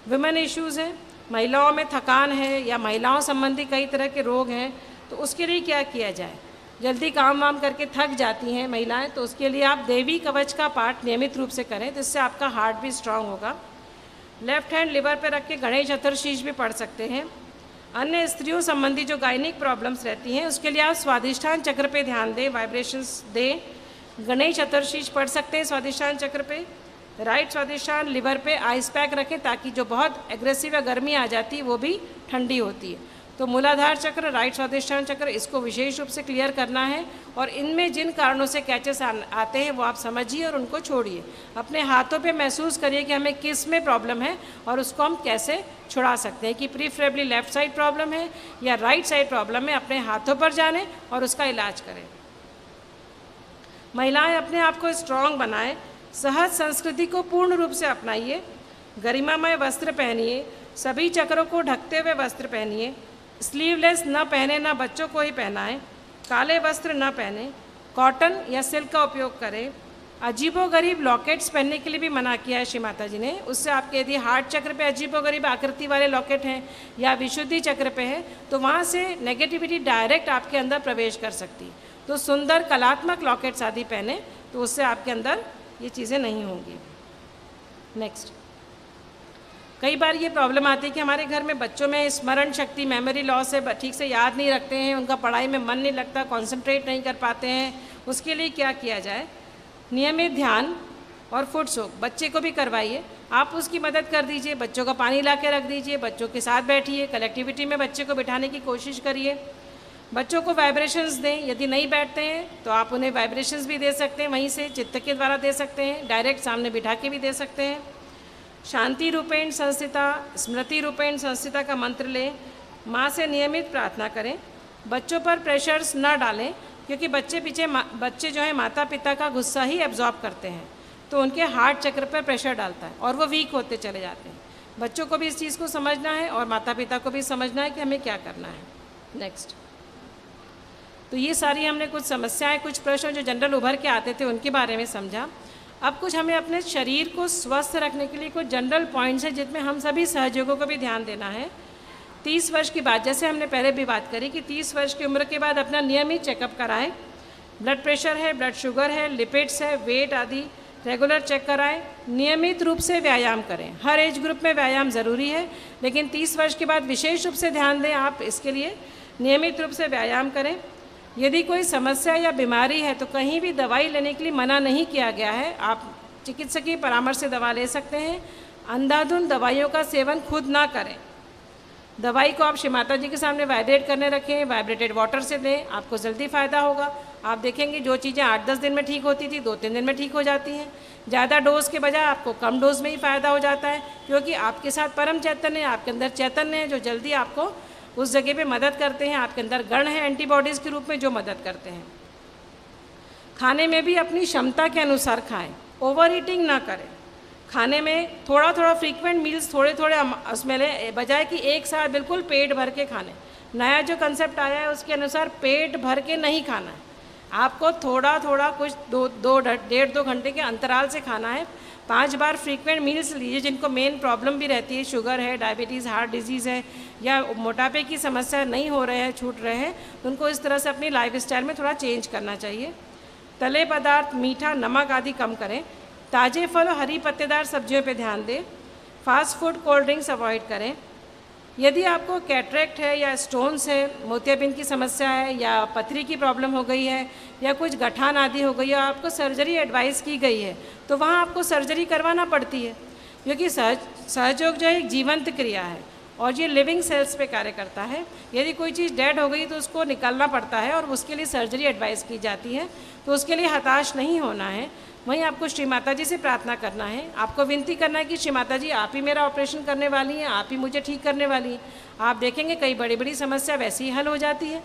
वुमेन इश्यूज़ हैं, महिलाओं में थकान है या महिलाओं संबंधी कई तरह के रोग हैं, तो उसके लिए क्या किया जाए? जल्दी काम वाम करके थक जाती हैं महिलाएं, तो उसके लिए आप देवी कवच का पाठ नियमित रूप से करें, जिससे आपका हार्ट भी स्ट्रांग होगा। लेफ्ट हैंड लिवर पे रख के गणेश चतुर्शीष भी पढ़ सकते हैं। अन्य स्त्रियों संबंधी जो गायनिक प्रॉब्लम्स रहती हैं उसके लिए आप स्वादिष्ठान चक्र पे ध्यान दें, वाइब्रेशंस दें। गणेश चतुर्शीष पढ़ सकते हैं स्वादिष्ठान चक्र पे। राइट स्वादिष्ठान लिवर पे आइस पैक रखें ताकि जो बहुत एग्रेसिव या गर्मी आ जाती है वो भी ठंडी होती है। तो मूलाधार चक्र, राइट स्वादिष्ठान चक्र, इसको विशेष रूप से क्लियर करना है। और इनमें जिन कारणों से कैचेस आते हैं वो आप समझिए और उनको छोड़िए। अपने हाथों पे महसूस करिए कि हमें किस में प्रॉब्लम है और उसको हम कैसे छुड़ा सकते हैं, कि प्रीफरेबली लेफ्ट साइड प्रॉब्लम है या राइट साइड प्रॉब्लम है। अपने हाथों पर जानें और उसका इलाज करें। महिलाएं अपने आप को स्ट्रॉन्ग बनाएं, सहज संस्कृति को पूर्ण रूप से अपनाइए, गरिमामय वस्त्र पहनिए, सभी चक्रों को ढकते हुए वस्त्र पहनिए, स्लीवलेस न पहने, न बच्चों को ही पहनाएं, काले वस्त्र न पहने, कॉटन या सिल्क का उपयोग करें। अजीबोगरीब लॉकेट्स पहनने के लिए भी मना किया है श्री माता जी ने। उससे आपके यदि हार्ट चक्र पे अजीबोगरीब आकृति वाले लॉकेट हैं या विशुद्धि चक्र पे है तो वहाँ से नेगेटिविटी डायरेक्ट आपके अंदर प्रवेश कर सकती है। तो सुंदर कलात्मक लॉकेट्स आदि पहने तो उससे आपके अंदर ये चीज़ें नहीं होंगी। नेक्स्ट, कई बार ये प्रॉब्लम आती है कि हमारे घर में बच्चों में स्मरण शक्ति, मेमोरी लॉस है, ठीक से याद नहीं रखते हैं, उनका पढ़ाई में मन नहीं लगता, कंसंट्रेट नहीं कर पाते हैं। उसके लिए क्या किया जाए? नियमित ध्यान और फुट सोक बच्चे को भी करवाइए। आप उसकी मदद कर दीजिए, बच्चों का पानी ला के रख दीजिए, बच्चों के साथ बैठिए, कलेक्टिविटी में बच्चे को बिठाने की कोशिश करिए। बच्चों को वाइब्रेशंस दें। यदि नहीं बैठते हैं तो आप उन्हें वाइब्रेशंस भी दे सकते हैं, वहीं से चित्त के द्वारा दे सकते हैं, डायरेक्ट सामने बिठा के भी दे सकते हैं। शांति रूपेण संस्थिता, स्मृति रूपेण संस्थिता का मंत्र लें। माँ से नियमित प्रार्थना करें। बच्चों पर प्रेशर्स न डालें क्योंकि बच्चे जो है माता पिता का गुस्सा ही एब्जॉर्ब करते हैं, तो उनके हार्ट चक्र पर प्रेशर डालता है और वो वीक होते चले जाते हैं। बच्चों को भी इस चीज़ को समझना है और माता पिता को भी समझना है कि हमें क्या करना है। नेक्स्ट, तो ये सारी हमने कुछ समस्याएं, कुछ प्रश्न जो जनरल उभर के आते थे उनके बारे में समझा। अब कुछ हमें अपने शरीर को स्वस्थ रखने के लिए कुछ जनरल पॉइंट्स हैं जिनमें हम सभी सहयोगों को भी ध्यान देना है। 30 वर्ष की बात, जैसे हमने पहले भी बात करी कि 30 वर्ष की उम्र के बाद अपना नियमित चेकअप कराएं। ब्लड प्रेशर है, ब्लड शुगर है, लिपिड्स है, वेट आदि रेगुलर चेक कराएं। नियमित रूप से व्यायाम करें। हर एज ग्रुप में व्यायाम ज़रूरी है, लेकिन 30 वर्ष के बाद विशेष रूप से ध्यान दें आप इसके लिए। नियमित रूप से व्यायाम करें। यदि कोई समस्या या बीमारी है तो कहीं भी दवाई लेने के लिए मना नहीं किया गया है। आप चिकित्सकीय परामर्श से दवा ले सकते हैं। अंधाधुंध दवाइयों का सेवन खुद ना करें। दवाई को आप श्री माता जी के सामने वाइब्रेट करने रखें, वाइब्रेटेड वाटर से लें, आपको जल्दी फ़ायदा होगा। आप देखेंगे जो चीज़ें 8-10 दिन में ठीक होती थी 2-3 दिन में ठीक हो जाती हैं। ज़्यादा डोज के बजाय आपको कम डोज में ही फ़ायदा हो जाता है, क्योंकि आपके साथ परम चैतन्य, आपके अंदर चैतन्य है जो जल्दी आपको उस जगह पे मदद करते हैं। आपके अंदर गण है एंटीबॉडीज़ के रूप में जो मदद करते हैं। खाने में भी अपनी क्षमता के अनुसार खाएं, ओवर ईटिंग ना करें। खाने में थोड़ा थोड़ा फ्रीक्वेंट मील्स थोड़े थोड़े उसमें लें, बजाय कि एक साथ बिल्कुल पेट भर के खाने। नया जो कंसेप्ट आया है उसके अनुसार पेट भर के नहीं खाना है, आपको थोड़ा थोड़ा कुछ 1.5-2 घंटे के अंतराल से खाना है। 5 बार फ्रीक्वेंट मील्स लीजिए। जिनको मेन प्रॉब्लम भी रहती है, शुगर है, डायबिटीज़, हार्ट डिजीज़ है या मोटापे की समस्या नहीं हो रहे हैं, छूट रहे हैं, तो उनको इस तरह से अपनी लाइफस्टाइल में थोड़ा चेंज करना चाहिए। तले पदार्थ, मीठा, नमक आदि कम करें। ताज़े फल और हरी पत्तेदार सब्जियों पे ध्यान दें। Fast food, cold drinks avoid करें। यदि आपको कैटरेक्ट है या स्टोन्स है, मोतियाबिंद की समस्या है या पथरी की प्रॉब्लम हो गई है या कुछ गठान आदि हो गई है, आपको सर्जरी एडवाइस की गई है, तो वहाँ आपको सर्जरी करवाना पड़ती है, क्योंकि सहयोग जो है एक जीवंत क्रिया है और ये लिविंग सेल्स पे कार्य करता है। यदि कोई चीज़ डेड हो गई तो उसको निकालना पड़ता है और उसके लिए सर्जरी एडवाइस की जाती है, तो उसके लिए हताश नहीं होना है। वहीं आपको श्री माता जी से प्रार्थना करना है, आपको विनती करना है कि श्री माता जी आप ही मेरा ऑपरेशन करने वाली हैं, आप ही मुझे ठीक करने वाली हैं। आप देखेंगे कई बड़ी बड़ी समस्या वैसे ही हल हो जाती है।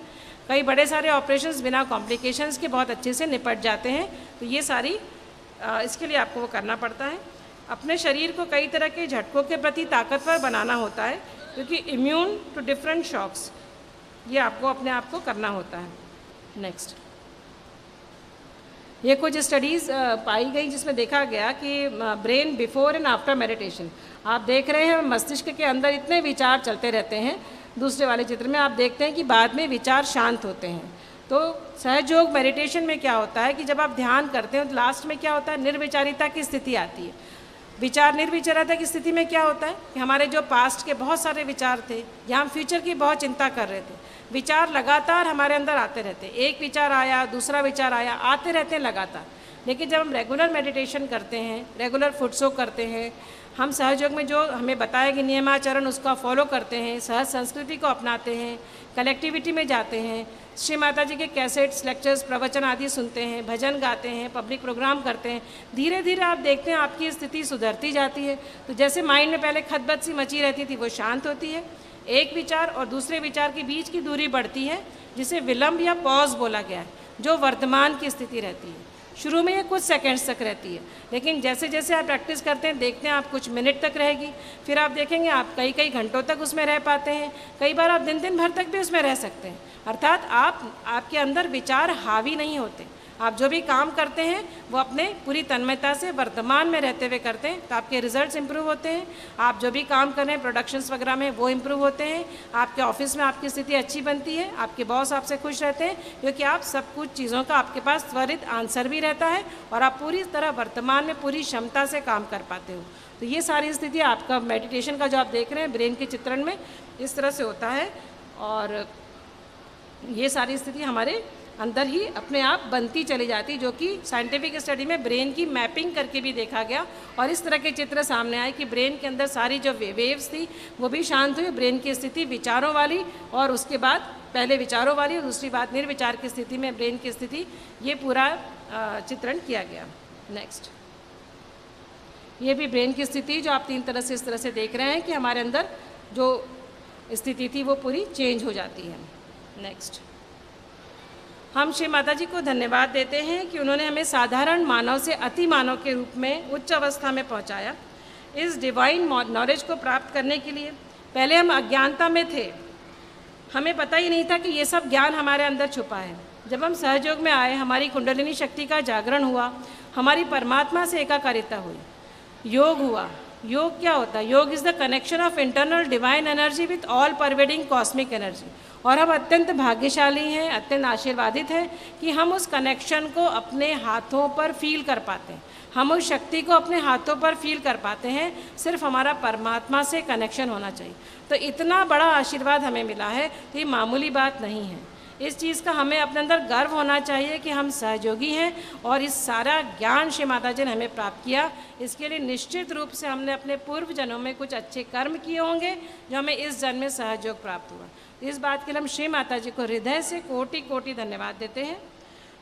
कई बड़े सारे ऑपरेशंस बिना कॉम्प्लिकेशंस के बहुत अच्छे से निपट जाते हैं। तो ये सारी इसके लिए आपको वो करना पड़ता है। अपने शरीर को कई तरह के झटकों के प्रति ताकतवर बनाना होता है, क्योंकि इम्यून टू डिफरेंट शॉक्स, ये आपको अपने आप को करना होता है। नेक्स्ट, ये कुछ स्टडीज़ पाई गई जिसमें देखा गया कि brain before and after meditation, आप देख रहे हैं मस्तिष्क के अंदर इतने विचार चलते रहते हैं। दूसरे वाले चित्र में आप देखते हैं कि बाद में विचार शांत होते हैं। तो सहयोग मेडिटेशन में क्या होता है कि जब आप ध्यान करते हैं तो लास्ट में क्या होता है, निर्विचारिता की स्थिति आती है। विचार निर्विचारता की स्थिति में क्या होता है कि हमारे जो पास्ट के बहुत सारे विचार थे या हम फ्यूचर की बहुत चिंता कर रहे थे, विचार लगातार हमारे अंदर आते रहते, एक विचार आया, दूसरा विचार आया, आते रहते हैं लगातार। लेकिन जब हम रेगुलर मेडिटेशन करते हैं, रेगुलर फुटसो करते हैं, हम सहयोग में जो हमें बताया कि नियमाचरण उसका फॉलो करते हैं, सहज संस्कृति को अपनाते हैं, कलेक्टिविटी में जाते हैं, श्री माता जी के कैसेट्स, लेक्चर्स, प्रवचन आदि सुनते हैं, भजन गाते हैं, पब्लिक प्रोग्राम करते हैं, धीरे धीरे आप देखते हैं आपकी स्थिति सुधरती जाती है। तो जैसे माइंड में पहले खतबत सी मची रहती थी वो शांत होती है, एक विचार और दूसरे विचार के बीच की दूरी बढ़ती है, जिसे विलंब या पॉज बोला गया है, जो वर्तमान की स्थिति रहती है। शुरू में ये कुछ सेकंड्स तक रहती है, लेकिन जैसे जैसे आप प्रैक्टिस करते हैं देखते हैं आप कुछ मिनट तक रहेगी, फिर आप देखेंगे आप कई कई घंटों तक उसमें रह पाते हैं, कई बार आप दिन दिन भर तक भी उसमें रह सकते हैं। अर्थात आपके अंदर विचार हावी नहीं होते, आप जो भी काम करते हैं वो अपने पूरी तन्मयता से वर्तमान में रहते हुए करते हैं, तो आपके रिजल्ट्स इंप्रूव होते हैं। आप जो भी काम कर रहे हैं प्रोडक्शंस वगैरह में वो इंप्रूव होते हैं, आपके ऑफिस में आपकी स्थिति अच्छी बनती है, आपके बॉस आपसे खुश रहते हैं, क्योंकि आप सब कुछ चीज़ों का आपके पास त्वरित आंसर भी रहता है और आप पूरी तरह वर्तमान में पूरी क्षमता से काम कर पाते हो। तो ये सारी स्थिति आपका मेडिटेशन का जो आप देख रहे हैं ब्रेन के चित्रण में इस तरह से होता है, और ये सारी स्थिति हमारे अंदर ही अपने आप बनती चली जाती, जो कि साइंटिफिक स्टडी में ब्रेन की मैपिंग करके भी देखा गया और इस तरह के चित्र सामने आए कि ब्रेन के अंदर सारी जो वेव्स थी वो भी शांत हुई, ब्रेन की स्थिति विचारों वाली और उसके बाद पहले विचारों वाली और दूसरी बात निर्विचार की स्थिति में ब्रेन की स्थिति, ये पूरा चित्रण किया गया। नेक्स्ट, ये भी ब्रेन की स्थिति जो आप तीन तरह से इस तरह से देख रहे हैं कि हमारे अंदर जो स्थिति थी वो पूरी चेंज हो जाती है। नेक्स्ट, हम श्री माता जी को धन्यवाद देते हैं कि उन्होंने हमें साधारण मानव से अति मानव के रूप में उच्च अवस्था में पहुंचाया। इस डिवाइन नॉलेज को प्राप्त करने के लिए पहले हम अज्ञानता में थे, हमें पता ही नहीं था कि ये सब ज्ञान हमारे अंदर छुपा है। जब हम सहयोग में आए, हमारी कुंडलिनी शक्ति का जागरण हुआ, हमारी परमात्मा से एकाकारिता हुई, योग हुआ। योग क्या होता है? योग is the connection of internal divine energy with all pervading cosmic energy. और हम अत्यंत भाग्यशाली हैं, अत्यंत आशीर्वादित हैं कि हम उस कनेक्शन को अपने हाथों पर फील कर पाते हैं, हम उस शक्ति को अपने हाथों पर फील कर पाते हैं। सिर्फ हमारा परमात्मा से कनेक्शन होना चाहिए। तो इतना बड़ा आशीर्वाद हमें मिला है, तो ये मामूली बात नहीं है। इस चीज़ का हमें अपने अंदर गर्व होना चाहिए कि हम सहयोगी हैं और इस सारा ज्ञान श्री माता जी ने हमें प्राप्त किया। इसके लिए निश्चित रूप से हमने अपने पूर्व जन्मों में कुछ अच्छे कर्म किए होंगे जो हमें इस जन्म में सहयोग प्राप्त हुआ। इस बात के लिए हम श्री माता जी को हृदय से कोटि कोटि धन्यवाद देते हैं।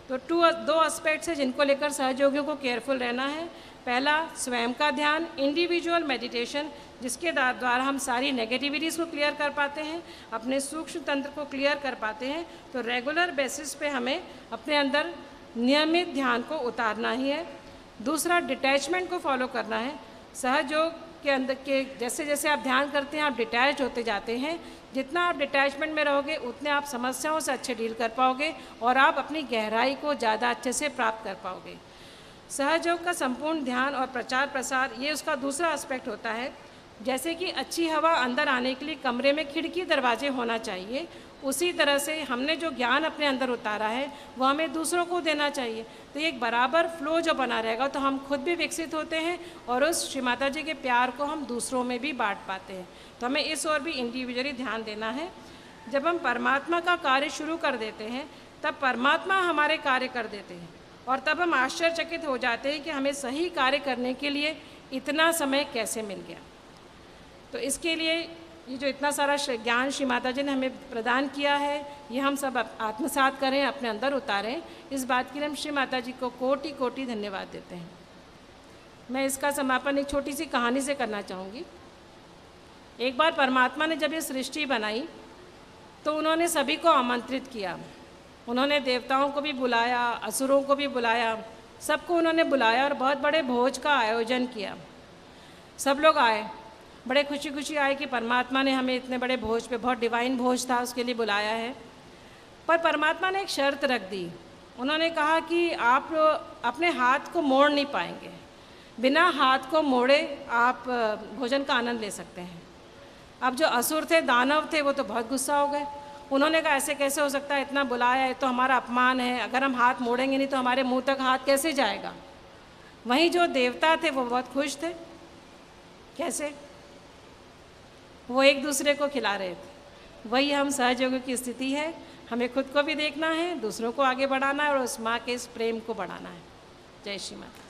तो दो एस्पेक्ट्स हैं जिनको लेकर सहयोगियों को केयरफुल रहना है। पहला, स्वयं का ध्यान, इंडिविजुअल मेडिटेशन, जिसके द्वारा हम सारी नेगेटिविटीज़ को क्लियर कर पाते हैं, अपने सूक्ष्म तंत्र को क्लियर कर पाते हैं। तो रेगुलर बेसिस पे हमें अपने अंदर नियमित ध्यान को उतारना ही है। दूसरा, डिटैचमेंट को फॉलो करना है। सहयोग के अंदर के जैसे जैसे आप ध्यान करते हैं आप डिटैच होते जाते हैं। जितना आप डिटैचमेंट में रहोगे उतने आप समस्याओं से अच्छे डील कर पाओगे और आप अपनी गहराई को ज़्यादा अच्छे से प्राप्त कर पाओगे। सहयोग का संपूर्ण ध्यान और प्रचार प्रसार, ये उसका दूसरा एस्पेक्ट होता है। जैसे कि अच्छी हवा अंदर आने के लिए कमरे में खिड़की दरवाजे होना चाहिए, उसी तरह से हमने जो ज्ञान अपने अंदर उतारा है वो हमें दूसरों को देना चाहिए। तो एक बराबर फ्लो जो बना रहेगा तो हम खुद भी विकसित होते हैं और उस श्री माता जी के प्यार को हम दूसरों में भी बांट पाते हैं। तो हमें इस ओर भी इंडिविजुअली ध्यान देना है। जब हम परमात्मा का कार्य शुरू कर देते हैं तब परमात्मा हमारे कार्य कर देते हैं और तब हम आश्चर्यचकित हो जाते हैं कि हमें सही कार्य करने के लिए इतना समय कैसे मिल गया। तो इसके लिए ये जो इतना सारा ज्ञान श्री माता जी ने हमें प्रदान किया है ये हम सब आत्मसात करें, अपने अंदर उतारें। इस बात के लिए हम श्री माता जी को कोटि कोटि धन्यवाद देते हैं। मैं इसका समापन एक छोटी सी कहानी से करना चाहूँगी। एक बार परमात्मा ने जब ये सृष्टि बनाई तो उन्होंने सभी को आमंत्रित किया। उन्होंने देवताओं को भी बुलाया, असुरों को भी बुलाया, सबको उन्होंने बुलाया और बहुत बड़े भोज का आयोजन किया। सब लोग आए, बड़े खुशी खुशी आए कि परमात्मा ने हमें इतने बड़े भोज पे, बहुत डिवाइन भोज था, उसके लिए बुलाया है। पर परमात्मा ने एक शर्त रख दी। उन्होंने कहा कि आप अपने हाथ को मोड़ नहीं पाएंगे, बिना हाथ को मोड़े आप भोजन का आनंद ले सकते हैं। अब जो असुर थे, दानव थे, वो तो बहुत गुस्सा हो गए। उन्होंने कहा ऐसे कैसे हो सकता है, इतना बुलाया है तो हमारा अपमान है, अगर हम हाथ मोड़ेंगे नहीं तो हमारे मुंह तक हाथ कैसे जाएगा। वहीं जो देवता थे वो बहुत खुश थे, कैसे? वो एक दूसरे को खिला रहे थे। वही हम सहयोगी की स्थिति है। हमें खुद को भी देखना है, दूसरों को आगे बढ़ाना है और उस माँ के इस प्रेम को बढ़ाना है। जय श्री माता।